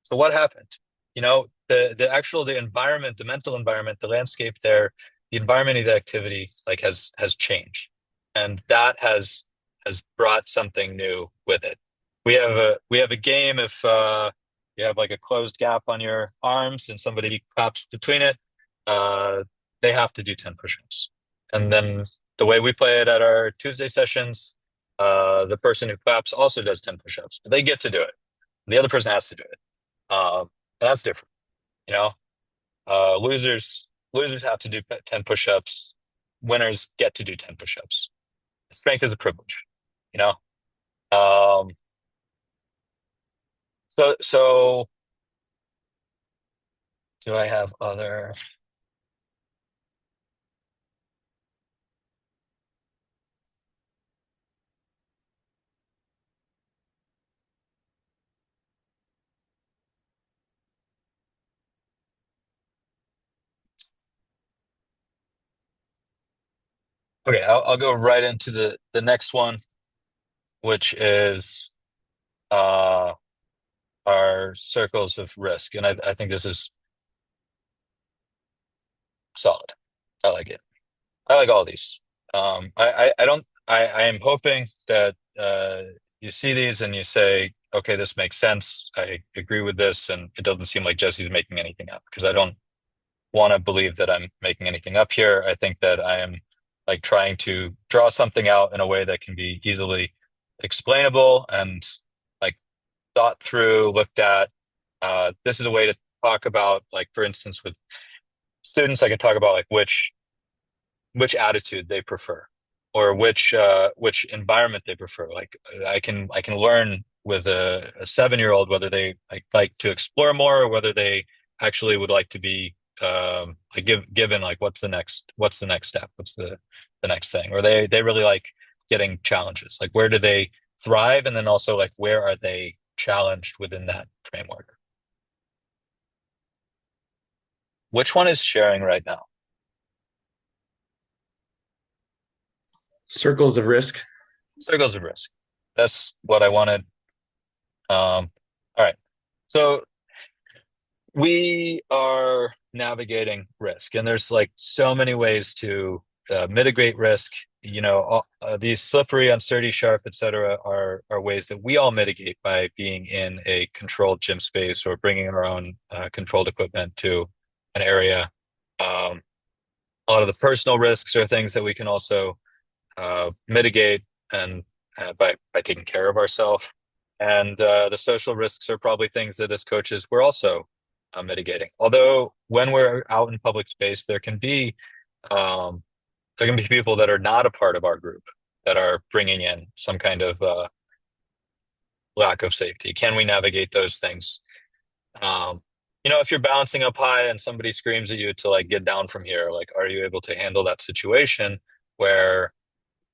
So what happened? The environment, the mental environment, the landscape there, the environment of the activity like has changed. And that has brought something new with it. We have a game if you have like a closed gap on your arms and somebody claps between it, uh, they have to do 10 push-ups. And then the way we play it at our Tuesday sessions, the person who claps also does 10 push-ups, but they get to do it. The other person has to do it. And that's different, you know. Losers have to do 10 push-ups. Winners get to do 10 push-ups. Strength is a privilege, you know. Um, so do I have other? Okay, I'll go right into the next one, which is uh our circles of risk. And I think this is solid. I like it. I like all these. I don't I am hoping that you see these and you say, okay, this makes sense. I agree with this, and it doesn't seem like Jesse's making anything up because I don't want to believe that I'm making anything up here. I think that I am like trying to draw something out in a way that can be easily explainable and like thought through, looked at. This is a way to talk about, like, for instance, with students, I can talk about like which attitude they prefer or which environment they prefer. Like I can learn with a 7-year-old whether they like to explore more or whether they actually would like to be like given like what's the next step, what's the next thing, or they really like getting challenges, like where do they thrive, and then also like where are they challenged within that framework. Which one is sharing right now? Circles of risk. Circles of risk. That's what I wanted. All right. So we are navigating risk, and there's like so many ways to mitigate risk. These slippery, unsturdy, sharp, etc., are ways that we all mitigate by being in a controlled gym space or bringing our own controlled equipment to an area. A lot of the personal risks are things that we can also mitigate and by taking care of ourselves. And the social risks are probably things that as coaches we're also mitigating. Although when we're out in public space, um, there can be people that are not a part of our group that are bringing in some kind of lack of safety. Can we navigate those things? Um, if you're bouncing up high and somebody screams at you to like get down from here, like are you able to handle that situation where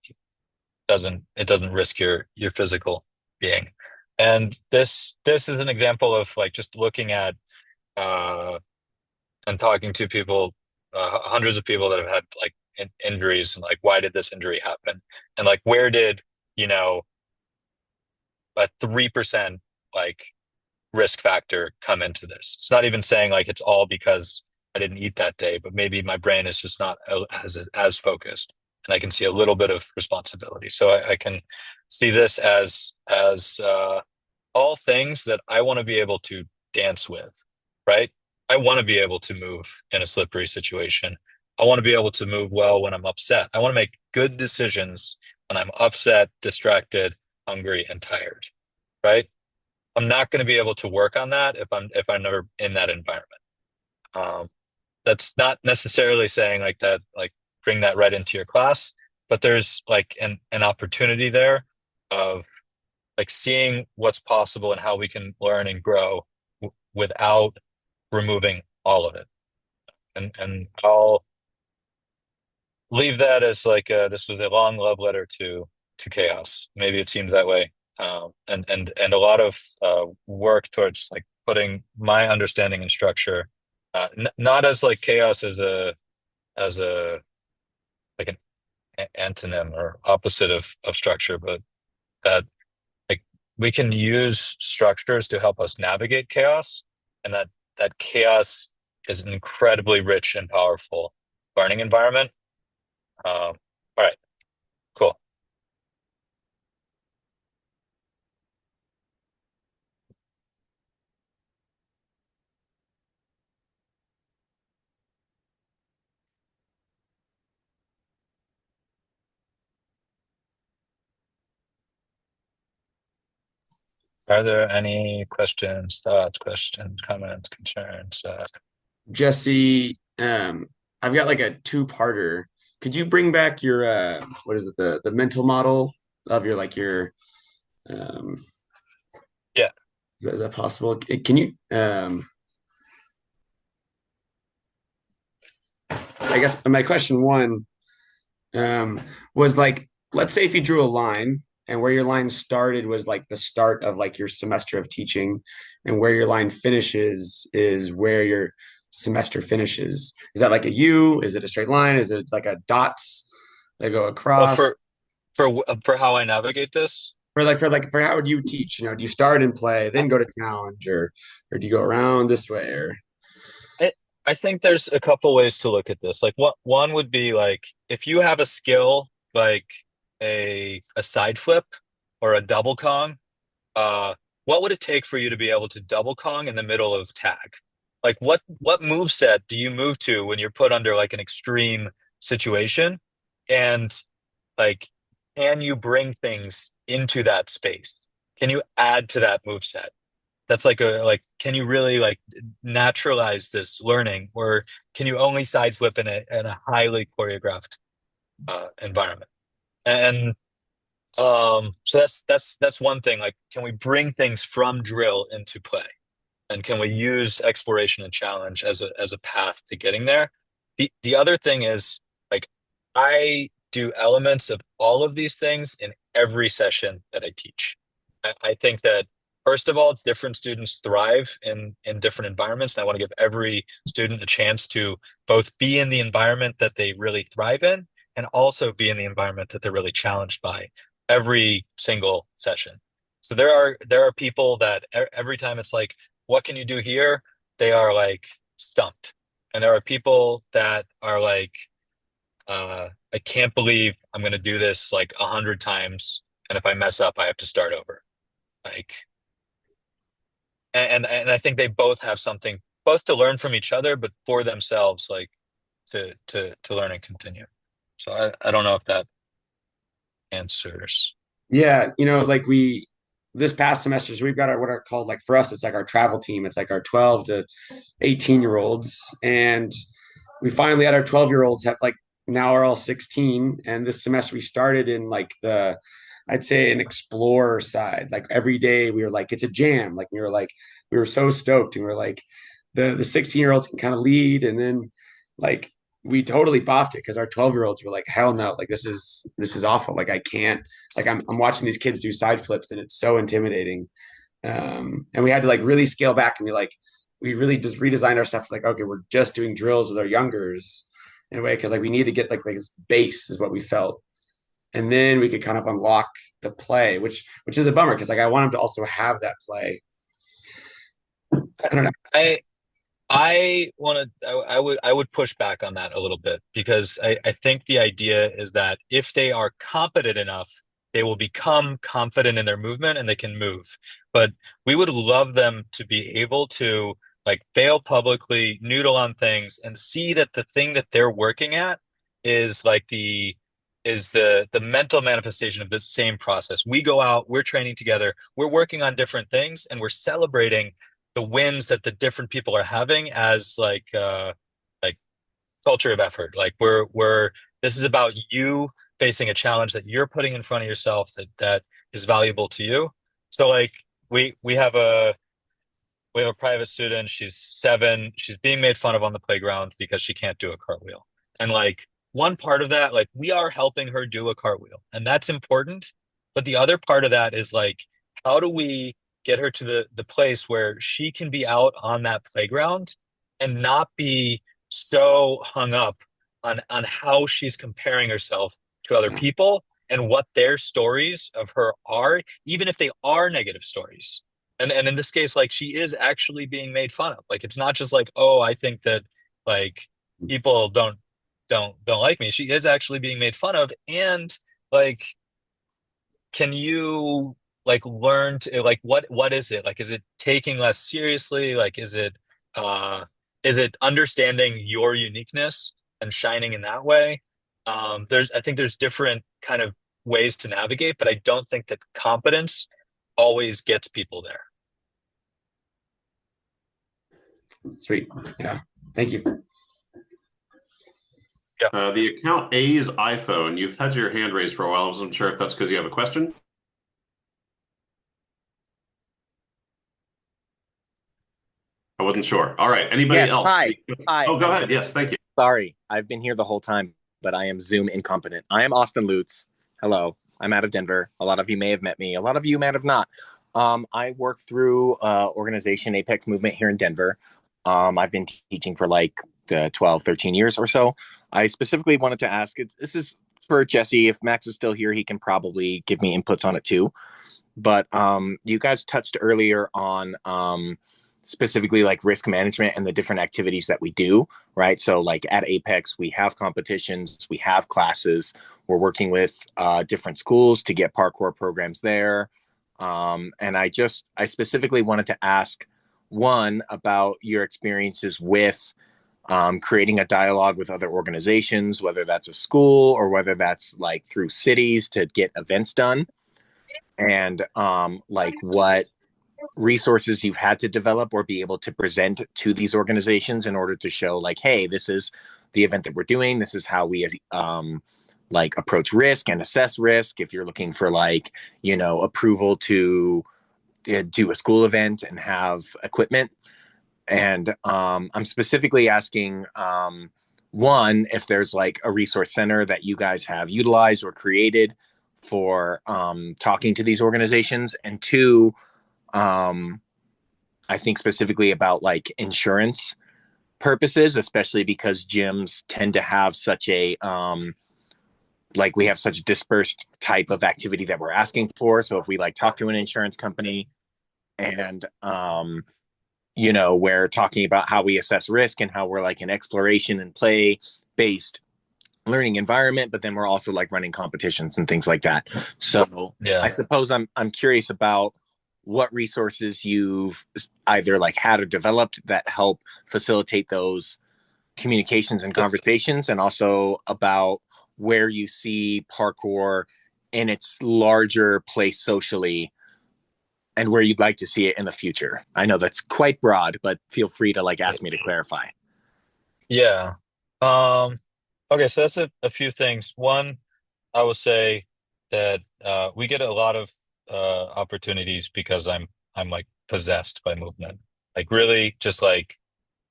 it doesn't risk your physical being? And this is an example of like just looking at uh and talking to people, hundreds of people that have had like injuries, and like why did this injury happen, and like where did you know a 3% like risk factor come into this. It's not even saying like it's all because I didn't eat that day, but maybe my brain is just not as focused, and I can see a little bit of responsibility. So I can see this as all things that I want to be able to dance with, right? I want to be able to move in a slippery situation. I want to be able to move well when I'm upset. I want to make good decisions when I'm upset, distracted, hungry, and tired, right? I'm not going to be able to work on that if I'm never in that environment. Um, that's not necessarily saying like that, like bring that right into your class, but there's like an opportunity there of like seeing what's possible and how we can learn and grow without removing all of it. And I'll leave that as like this was a long love letter to chaos. Maybe it seems that way. And a lot of work towards like putting my understanding and structure, not as like chaos as a like an antonym or opposite of structure, but that like we can use structures to help us navigate chaos, and that chaos is an incredibly rich and powerful learning environment. All right, cool. Are there any questions, thoughts, comments, concerns? Jesse, I've got like a two-parter. Could you bring back your what is it, the mental model of your like your Yeah. is that possible? Can you I guess my question one was like, let's say if you drew a line and where your line started was like the start of like your semester of teaching, and where your line finishes is where your semester finishes. Is that like a U? Is it a straight line? Is it like a dots? They go Well, across. for how I navigate this, For how would you teach? Do you start in play, then go to challenge, or do you go around this way? Or I I think there's a couple ways to look at this. Like one would be like if you have a skill like a side flip or a double Kong, what would it take for you to be able to double Kong in the middle of tag? Like what move set do you move to when you're put under like an extreme situation? And like, can you bring things into that space? Can you add to that move set? That's can you really like naturalize this learning, or can you only side flip in a highly choreographed environment? And so that's one thing. Like, can we bring things from drill into play? And can we use exploration and challenge as a path to getting there? The other thing is like I do elements of all of these things in every session that I teach. I think that first of all, different students thrive in different environments, and I want to give every student a chance to both be in the environment that they really thrive in and also be in the environment that they're really challenged by every single session. So there are people that every time it's like, what can you do here? They are like stumped. And there are people that are like, I can't believe I'm going to do this like 100 times. And if I mess up, I have to start over. Like, and I think they both have something both to learn from each other, but for themselves, like to learn and continue. So I don't know if that answers. yeah, this past semesters we've got our what are called, like, for us it's like our travel team. It's like our 12 to 18-year-olds, and we finally had our 12-year-olds have like now are all 16. And this semester we started in like the I'd say an explorer side. Like every day we were like, it's a jam. Like we were so stoked, and we are like, the 16-year-olds can kind of lead. And then like we totally boffed it because our 12-year-olds were like, hell no, like this is awful. Like I can't, like I'm watching these kids do side flips and it's so intimidating. And we had to like really scale back and be like, we really just redesigned our stuff. Like, okay, we're just doing drills with our youngers in a way, because like we need to get like this base is what we felt, and then we could kind of unlock the play, which is a bummer because like I want them to also have that play. I don't know. I I would push back on that a little bit because I think the idea is that if they are competent enough, they will become confident in their movement and they can move. But we would love them to be able to like fail publicly, noodle on things, and see that the thing that they're working at is like the mental manifestation of the same process. We go out, we're training together, we're working on different things, and we're celebrating the wins that the different people are having as like culture of effort. Like we're this is about you facing a challenge that you're putting in front of yourself that is valuable to you. So like we have a private student. She's 7. She's being made fun of on the playground because she can't do a cartwheel. And like one part of that, like we are helping her do a cartwheel, and that's important. But the other part of that is like, how do we get her to the place where she can be out on that playground and not be so hung up on how she's comparing herself to other people and what their stories of her are, even if they are negative stories. And in this case, like she is actually being made fun of. Like it's not just like, oh, I think that like people don't like me. She is actually being made fun of. And like, can you like learn to like what is it? Like is it taking less seriously? Like is it understanding your uniqueness and shining in that way? I think there's different kind of ways to navigate, but I don't think that competence always gets people there. Sweet. Yeah. Thank you. Yeah. The account A's iPhone, you've had your hand raised for a while. I wasn't sure if that's because you have a question. I wasn't sure. All right. Anybody Yes, else? hi. Hi. Oh, go ahead. Yes, thank you. Sorry, I've been here the whole time, but I am Zoom incompetent. I am Austin Lutz. Hello. I'm out of Denver. A lot of you may have met me. A lot of you may have not. I work through organization Apex Movement here in Denver. I've been teaching for like 12, 13 years or so. I specifically wanted to ask, this is for Jesse. If Max is still here, he can probably give me inputs on it too. But you guys touched earlier on specifically like risk management and the different activities that we do, right? So like at Apex, we have competitions, we have classes, we're working with different schools to get parkour programs there. And I specifically wanted to ask one about your experiences with creating a dialogue with other organizations, whether that's a school or whether that's like through cities to get events done, and like what resources you've had to develop or be able to present to these organizations in order to show like, hey, this is the event that we're doing. This is how we like approach risk and assess risk. If you're looking for like, approval to do a school event and have equipment. And I'm specifically asking one, if there's like a resource center that you guys have utilized or created for talking to these organizations, and two, I think specifically about like insurance purposes, especially because gyms tend to have such a like we have such a dispersed type of activity that we're asking for. So if we like talk to an insurance company and we're talking about how we assess risk and how we're like an exploration and play based learning environment, but then we're also like running competitions and things like that. So I Yeah. suppose I'm curious about what resources you've either like had or developed that help facilitate those communications and conversations, and also about where you see parkour in its larger place socially and where you'd like to see it in the future. I know that's quite broad, but feel free to like ask me to clarify. Yeah. Um, okay, so that's a few things. One, I will say that we get a lot of opportunities because I'm like possessed by movement. Like really just like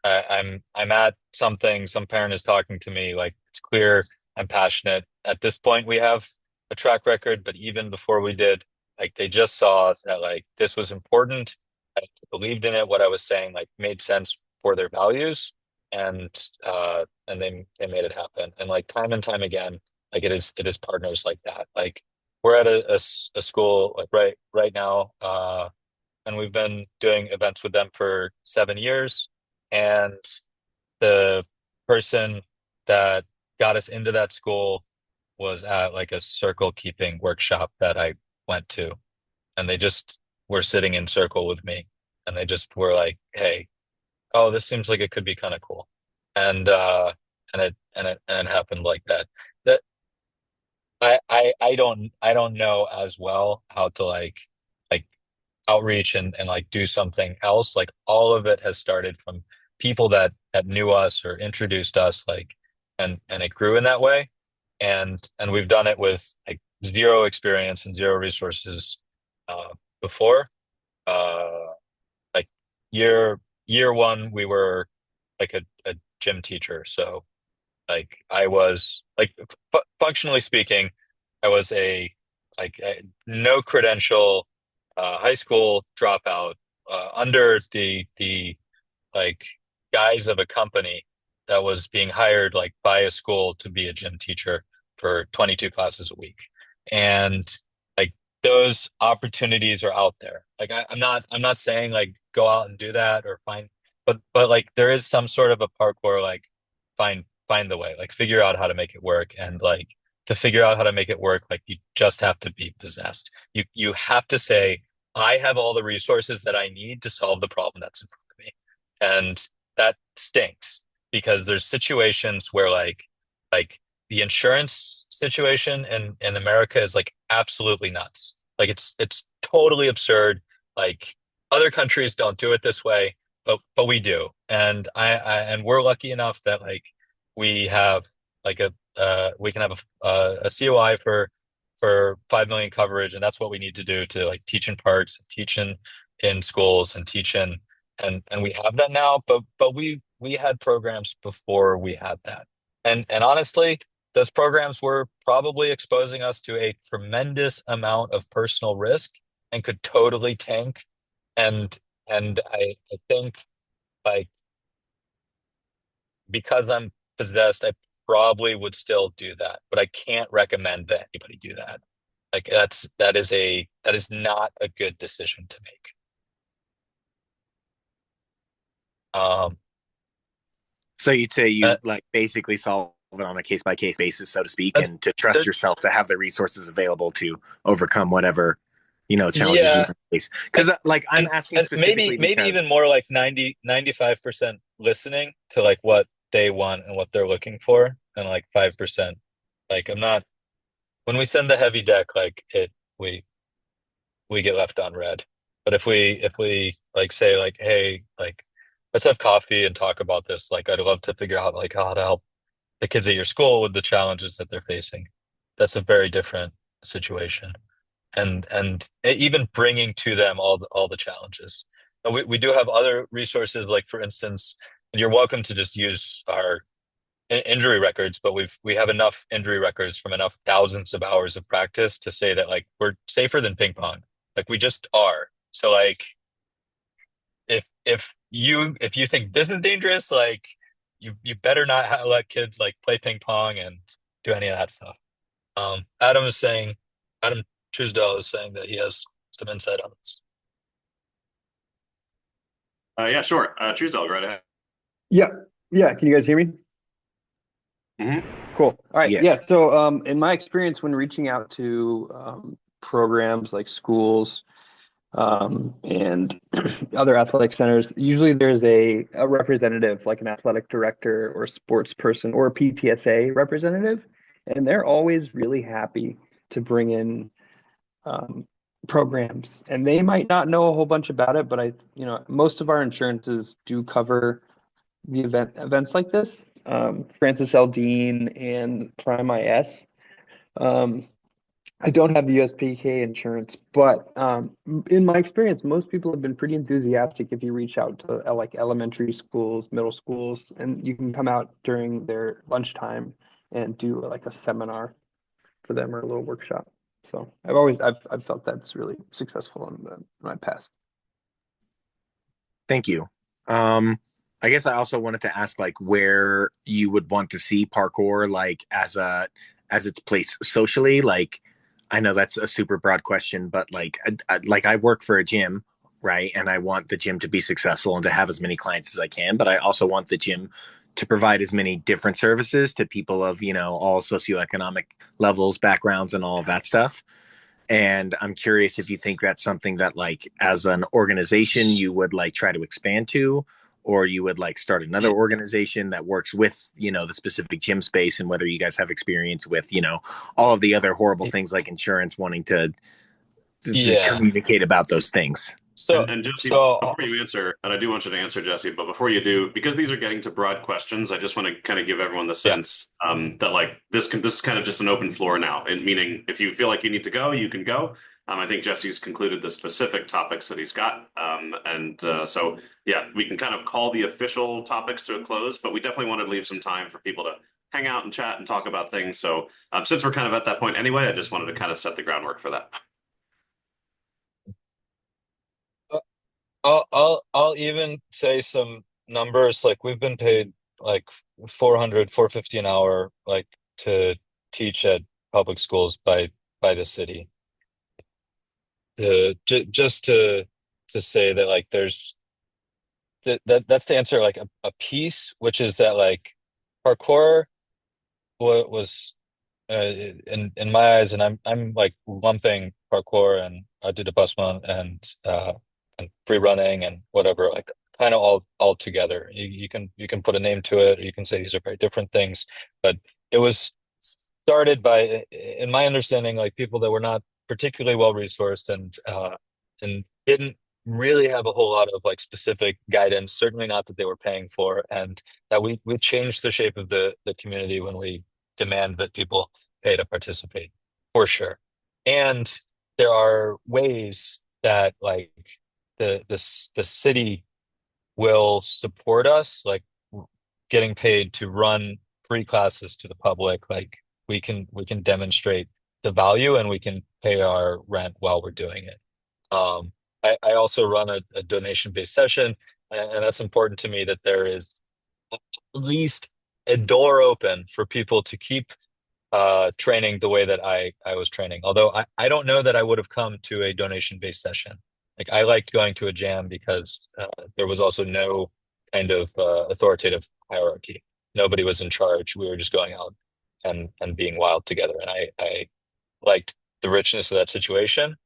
I'm at something, some parent is talking to me, like it's clear I'm passionate. At this point we have a track record, but even before we did, like they just saw that like this was important. I believed in it, what I was saying like made sense for their values, and they made it happen. And like time and time again, like it is partners like that. Like we're at a school like right now, and we've been doing events with them for 7 years. And the person that got us into that school was at like a circle keeping workshop that I went to. And they just were sitting in circle with me. And they just were like, hey, oh, this seems like it could be kind of cool. And it happened like that. That I don't know as well how to like outreach and like do something else. Like all of it has started from people that knew us or introduced us, like, and it grew in that way. And we've done it with like zero experience and zero resources before. Uh like year one we were like a gym teacher. So like I was like functionally speaking, I was a no credential high school dropout under the like guise of a company that was being hired like by a school to be a gym teacher for 22 classes a week. And like those opportunities are out there. Like I'm not saying like go out and do that or find, but like there is some sort of a parkour like find the way, like figure out how to make it work. And like to figure out how to make it work, like you just have to be possessed. You have to say, I have all the resources that I need to solve the problem that's in front of me. And that stinks because there's situations where like the insurance situation in America is like absolutely nuts. Like it's totally absurd. Like other countries don't do it this way, but we do. And and we're lucky enough that like we have like we can have a COI for 5 million coverage, and that's what we need to do to like teach in parks, teach in schools, and teach in, and we have that now. But we had programs before we had that, and honestly, those programs were probably exposing us to a tremendous amount of personal risk and could totally tank. And I think like because I'm possessed, I probably would still do that, but I can't recommend that anybody do that. Like that is not a good decision to make. Um, So you'd say uh, you like basically solve it on a case by case basis, so to speak, uh, and to trust uh, yourself to have the resources available to overcome whatever, challenges you yeah, face. and, Because like I'm asking and maybe specifically even because more like 95% listening to like what they want and what they're looking for, and like 5%. Like I'm not when we send the heavy deck, like we we get left on red. But if we like say like, hey, like let's have coffee and talk about this. Like I'd love to figure out like how to help the kids at your school with the challenges that they're facing. That's a very different situation. And even bringing to them all the challenges. And we do have other resources, like for instance, you're welcome to just use our injury records, but we have enough injury records from enough thousands of hours of practice to say that like we're safer than ping pong. Like we just are. So like if you think this is dangerous, like you better not let kids like play ping pong and do any of that stuff. Adam is saying, Adam Truesdale is saying that he has some insight on this. Yeah, sure. Truesdale, go right ahead. Yeah, yeah. Can you guys hear me? Cool. All right. Yeah. yes. So, in my experience when reaching out to programs like schools and other athletic centers, usually there's a representative, like an athletic director or sports person or a PTSA representative, and they're always really happy to bring in programs. And they might not know a whole bunch about it, but most of our insurances do cover the events like this. Francis L. Dean and Prime IS. Um, I don't have the USPK insurance, but in my experience, most people have been pretty enthusiastic if you reach out to like elementary schools, middle schools, and you can come out during their lunchtime and do like a seminar for them or a little workshop. So I've felt that's really successful in my past. Thank you. I guess I also wanted to ask like where you would want to see parkour like as its place socially. Like I know that's a super broad question, but like like I work for a gym, right? And I want the gym to be successful and to have as many clients as I can, but I also want the gym to provide as many different services to people of, all socioeconomic levels, backgrounds, and all of that stuff. And I'm curious if you think that's something that, like, as an organization, you would like try to expand to, or you would like start another organization that works with, the specific gym space, and whether you guys have experience with, all of the other horrible things like insurance wanting to Yeah. communicate about those things. So And Jesse, so before you answer, and I do want you to answer, Jesse, but before you do, because these are getting to broad questions, I just want to kind of give everyone the yeah. sense that like this is kind of just an open floor now. And meaning, if you feel like you need to go, you can go. I think Jesse's concluded the specific topics that he's got, so yeah, we can kind of call the official topics to a close, but we definitely want to leave some time for people to hang out and chat and talk about things. So since we're kind of at that point anyway, I just wanted to kind of set the groundwork for that. I'll even say some numbers. Like we've been paid like 450 an hour, like to teach at public schools by the city. Just to say that like there's that's to answer like a piece, which is that like parkour was in my eyes, and I'm like lumping parkour and I did a bus mount and free running and whatever, like kind of all together. You can put a name to it, or you can say these are very different things, but it was started by, in my understanding, like people that were not particularly well resourced and didn't really have a whole lot of like specific guidance, certainly not that they were paying for, and that we changed the shape of the community when we demand that people pay to participate, for sure. And there are ways that like the city will support us, like getting paid to run free classes to the public. Like we can demonstrate the value and we can pay our rent while we're doing it. I also run a donation-based session, and that's important to me that there is at least a door open for people to keep training the way that I was training. Although I don't know that I would have come to a donation-based session. Like I liked going to a jam because there was also no kind of authoritative hierarchy. Nobody was in charge. We were just going out and being wild together. And I liked the richness of that situation.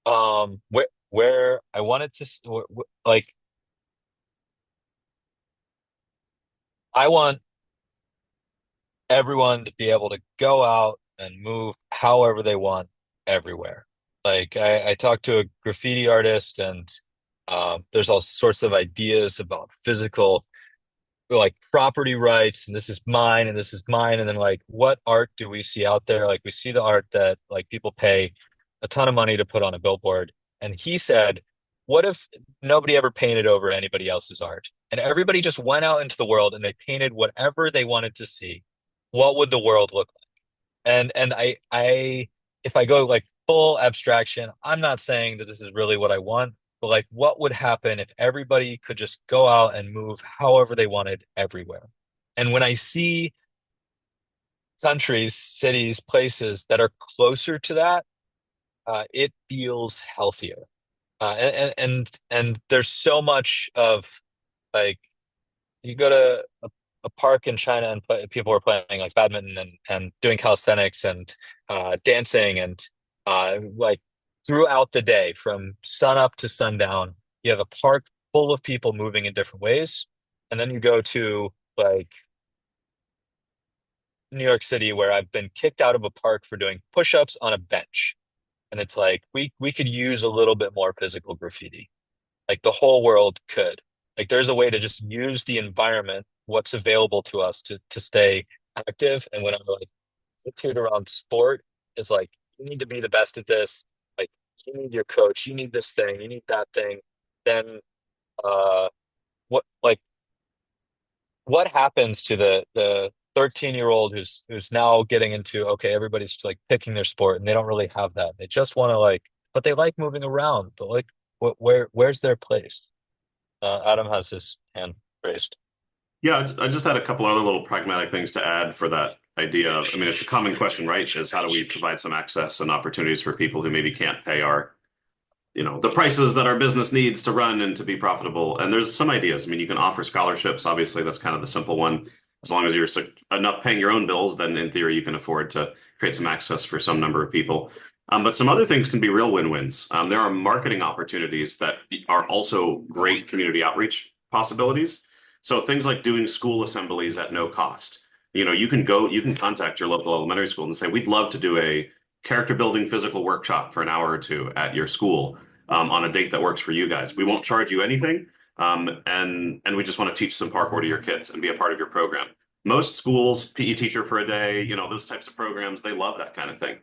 Where I wanted to like I want everyone to be able to go out and move however they want everywhere. Like I talked to a graffiti artist and there's all sorts of ideas about physical like property rights and this is mine and this is mine and then like what art do we see out there? Like we see the art that like people pay a ton of money to put on a billboard. And he said, what if nobody ever painted over anybody else's art and everybody just went out into the world and they painted whatever they wanted to see? What would the world look like? And I if I go like full abstraction, I'm not saying that this is really what I want, but like what would happen if everybody could just go out and move however they wanted everywhere? And when I see countries, cities, places that are closer to that, it feels healthier. And there's so much of like you go to a park in China and people are playing like badminton and doing calisthenics and dancing and like throughout the day from sun up to sundown, you have a park full of people moving in different ways. And then you go to like New York City where I've been kicked out of a park for doing push-ups on a bench. And it's like we could use a little bit more physical graffiti. Like the whole world could. Like there's a way to just use the environment, what's available to us to stay active. And when I'm like attitude around sport is like you need to be the best at this. Like you need your coach, you need this thing, you need that thing. Then uh what what happens to the 13-year-old who's now getting into okay, everybody's just like picking their sport and they don't really have that. They just want to like but they like moving around, but like where's their place? Adam has his hand raised. Yeah, I just had a couple other little pragmatic things to add for that idea. I mean, it's a common question, right? Is how do we provide some access and opportunities for people who maybe can't pay our, the prices that our business needs to run and to be profitable. And there's some ideas. I mean, you can offer scholarships. Obviously, that's kind of the simple one. As long as you're enough paying your own bills, then in theory, you can afford to create some access for some number of people. But some other things can be real win-wins. There are marketing opportunities that are also great community outreach possibilities. So things like doing school assemblies at no cost. You can contact your local elementary school and say, we'd love to do a character building physical workshop for an hour or two at your school on a date that works for you guys. We won't charge you anything, and we just want to teach some parkour to your kids and be a part of your program. Most schools, PE teacher for a day, those types of programs, they love that kind of thing.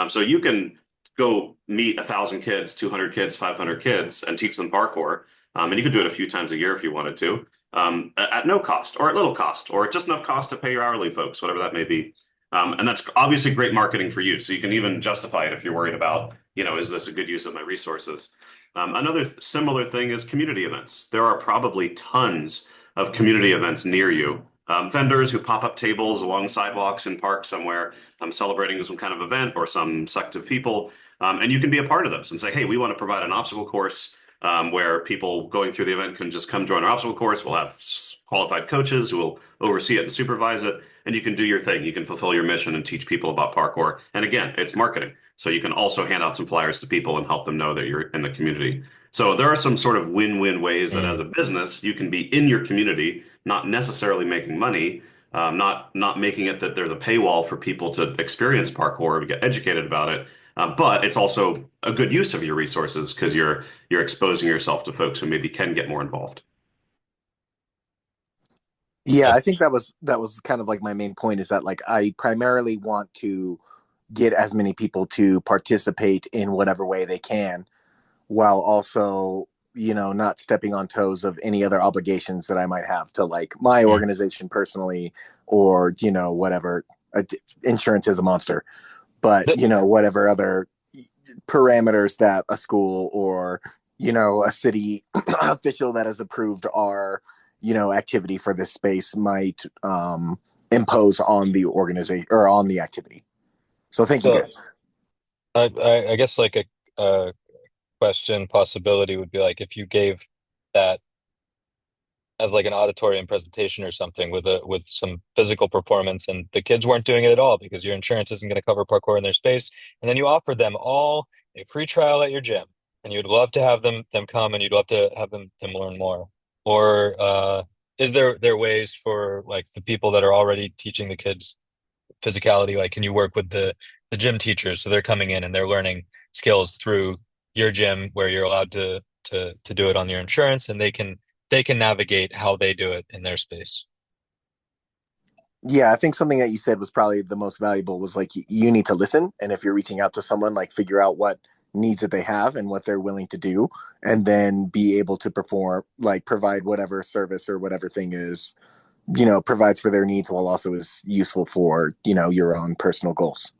So you can go meet 1,000 kids, 200 kids, 500 kids, and teach them parkour. And you could do it a few times a year if you wanted to, at no cost or at little cost or just enough cost to pay your hourly folks, whatever that may be. And that's obviously great marketing for you. So you can even justify it if you're worried about, is this a good use of my resources? Another similar thing is community events. There are probably tons of community events near you. Vendors who pop up tables along sidewalks in parks somewhere, celebrating some kind of event or some sect of people. And you can be a part of those and say, hey, we want to provide an obstacle course where people going through the event can just come join our obstacle course. We'll have qualified coaches who will oversee it and supervise it. And you can do your thing. You can fulfill your mission and teach people about parkour. And again, it's marketing. So you can also hand out some flyers to people and help them know that you're in the community. So there are some sort of win-win ways that as a business, you can be in your community, not necessarily making money, not making it that there's a paywall for people to experience parkour or to get educated about it. But it's also a good use of your resources because you're exposing yourself to folks who maybe can get more involved. Yeah, I think that was kind of like my main point is that like I primarily want to get as many people to participate in whatever way they can while also, not stepping on toes of any other obligations that I might have to like my organization personally or, whatever. Insurance is a monster, but, whatever other parameters that a school or, a city official that has approved our, activity for this space might impose on the organization or on the activity. So thank you So guys. I guess like a question possibility would be like if you gave that as like an auditorium presentation or something with some physical performance and the kids weren't doing it at all because your insurance isn't going to cover parkour in their space, and then you offered them all a free trial at your gym and you'd love to have them come and you'd love to have them learn more. Or is there ways for like the people that are already teaching the kids physicality, like can you work with the gym teachers so they're coming in and they're learning skills through your gym where you're allowed to do it on your insurance and they can navigate how they do it in their space. Yeah, I think something that you said was probably the most valuable was like you need to listen, and if you're reaching out to someone, like figure out what needs that they have and what they're willing to do, and then be able to perform, like provide whatever service or whatever thing is, provides for their needs while also is useful for, your own personal goals.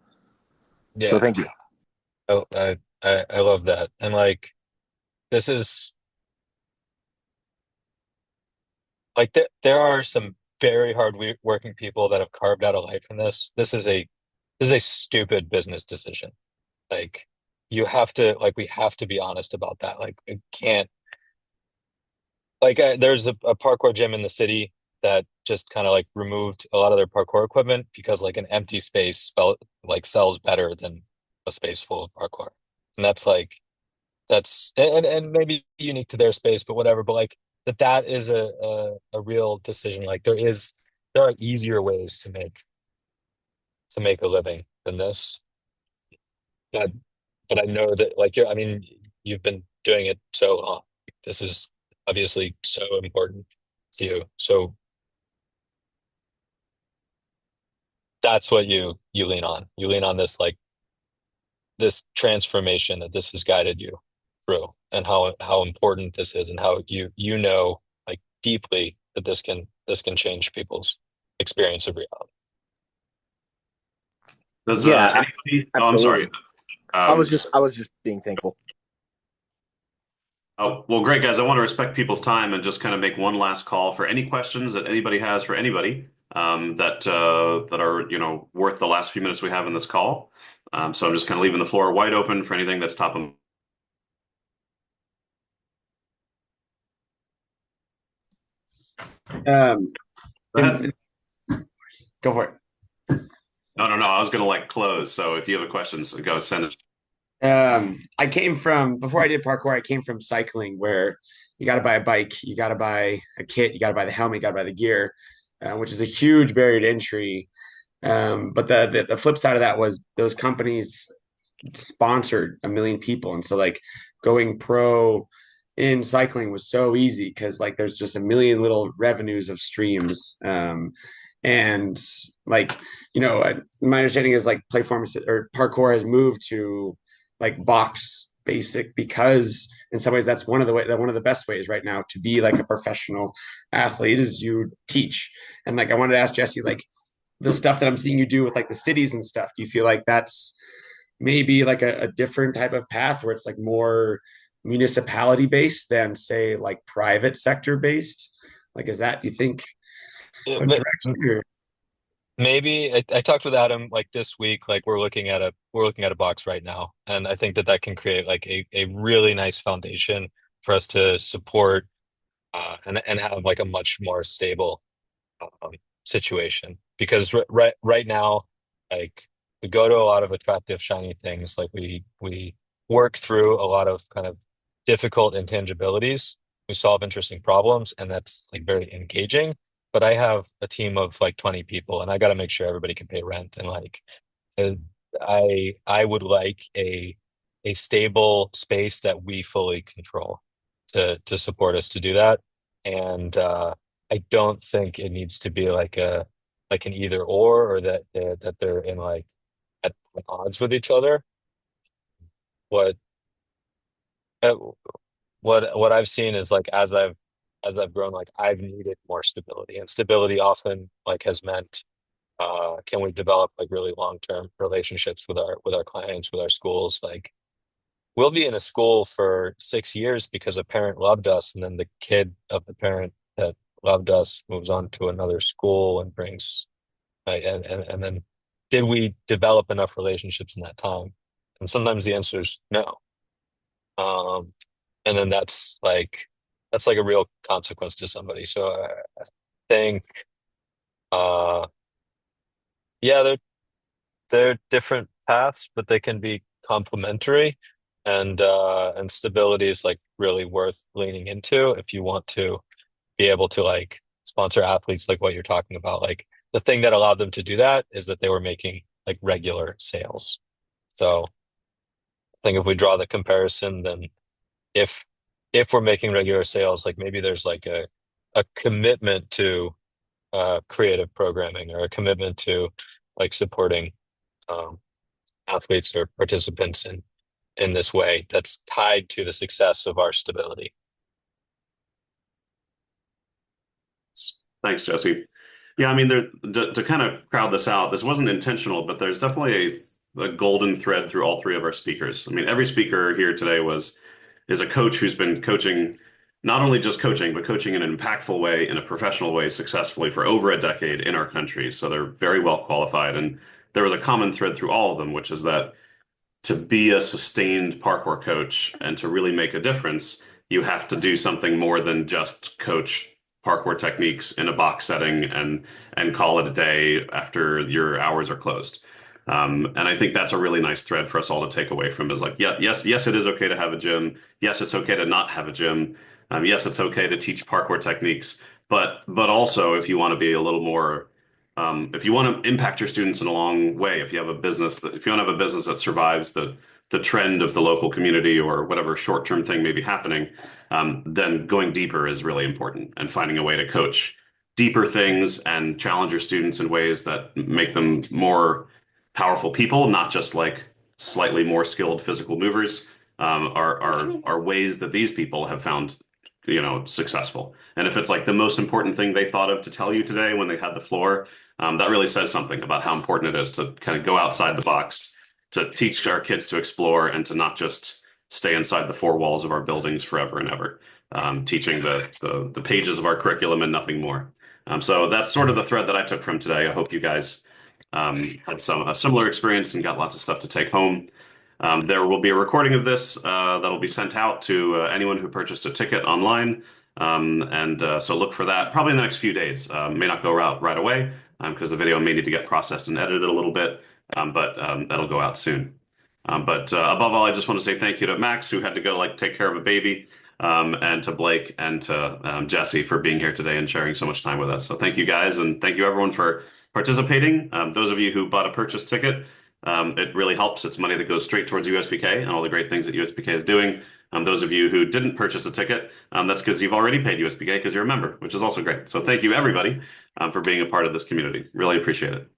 So Yeah. thank you. I love that. And like this is like there are some very hard working people that have carved out a life from this. This is a stupid business decision. Like we have to be honest about that. Like it can't like there's a parkour gym in the city that just kind of like removed a lot of their parkour equipment because like an empty space sells better than a space full of parkour. And that's and maybe unique to their space, but whatever. But like that is a real decision. Like there are easier ways to make a living than this. But but I know that like I mean you've been doing it so long. This is obviously so important to you. So that's what you lean on. You lean on this like this transformation that this has guided you through and how important this is and how you like deeply that this can change people's experience of reality. Does Yeah, anybody? Oh, I'm sorry. absolutely. Um, I was just being thankful. oh, well, great guys. I want to respect people's time and just kind of make one last call for any questions that anybody has for anybody that are worth the last few minutes we have in this call. So I'm just kind of leaving the floor wide open for anything that's top of. Um, Go ahead. Go for it. No, no, no. I was going to like close. So if you have a question, so go send it. I came from before I did parkour, I came from cycling where you got to buy a bike, you got to buy a kit, you got to buy the helmet, you got to buy the gear, which is a huge barrier to entry. But the flip side of that was those companies sponsored a million people, and so like going pro in cycling was so easy because like there's just a million little revenues of streams. And like my understanding is like platforms or parkour has moved to like box basic because in some ways that's one of the best ways right now to be like a professional athlete is you teach. And like I wanted to ask Jesse, like the stuff that I'm seeing you do with like the cities and stuff, do you feel like that's maybe like a different type of path where it's like more municipality based than say like private sector based? Like is that you think a direction or Maybe I talked with Adam like this week. Like we're looking at a box right now, and I think that can create like a really nice foundation for us to support and have like a much more stable um, situation. Because right now, like we go to a lot of attractive, shiny things. Like we work through a lot of kind of difficult intangibilities. We solve interesting problems, and that's like very engaging. But I have a team of like 20 people, and I got to make sure everybody can pay rent. And like, uh, I would like a stable space that we fully control to support us to do that. And I don't think it needs to be like an either or that they're in like at odds with each other. What uh, what I've seen is like as I've grown, like I've needed more stability, and stability often like has meant can we develop like really long-term relationships with our clients, with our schools? Like we'll be in a school for 6 years because a parent loved us, and then the kid of the parent that loved us moves on to another school and brings right? And then did we develop enough relationships in that time? And sometimes the answer is no. Um, and then that's like a real consequence to somebody. So I think uh yeah, they're different paths, but they can be complementary, and stability is like really worth leaning into if you want to be able to like sponsor athletes like what you're talking about. Like the thing that allowed them to do that is that they were making like regular sales. So I think if we draw the comparison, then if if we're making regular sales, like maybe there's like a commitment to creative programming or a commitment to like supporting um, athletes or participants in this way that's tied to the success of our stability. Thanks, Jesse. Yeah, I mean, to kind of crowd this out, this wasn't intentional, but there's definitely a golden thread through all three of our speakers. I mean, every speaker here today is a coach who's been coaching, not only just coaching, but coaching in an impactful way, in a professional way, successfully for over a decade in our country. So they're very well qualified. And there was a common thread through all of them, which is that to be a sustained parkour coach and to really make a difference, you have to do something more than just coach parkour techniques in a box setting and call it a day after your hours are closed. And I think that's a really nice thread for us all to take away from is like, yeah, yes, it is okay to have a gym. Yes, it's okay to not have a gym. Yes, it's okay to teach parkour techniques. But also, if you want to be a little more if you want to impact your students in a long way, if you have a business that if you want to have a business that survives the trend of the local community or whatever short-term thing may be happening, then going deeper is really important and finding a way to coach deeper things and challenge your students in ways that make them more powerful people, not just like slightly more skilled physical movers, are ways that these people have found, successful. And if it's like the most important thing they thought of to tell you today when they had the floor, that really says something about how important it is to kind of go outside the box, to teach our kids to explore and to not just stay inside the four walls of our buildings forever and ever, teaching the pages of our curriculum and nothing more. So that's sort of the thread that I took from today. I hope you guys had a similar experience and got lots of stuff to take home. There will be a recording of this that'll be sent out to anyone who purchased a ticket online. So look for that probably in the next few days. May not go out right away because the video may need to get processed and edited a little bit, but that'll go out soon. But above all, I just want to say thank you to Max, who had to go like take care of a baby, and to Blake and to Jesse for being here today and sharing so much time with us. So thank you guys, and thank you everyone for participating. Those of you who bought a purchase ticket, it really helps. It's money that goes straight towards USPK and all the great things that USPK is doing. Those of you who didn't purchase a ticket, that's because you've already paid USPK because you're a member, which is also great. So thank you everybody for being a part of this community. Really appreciate it.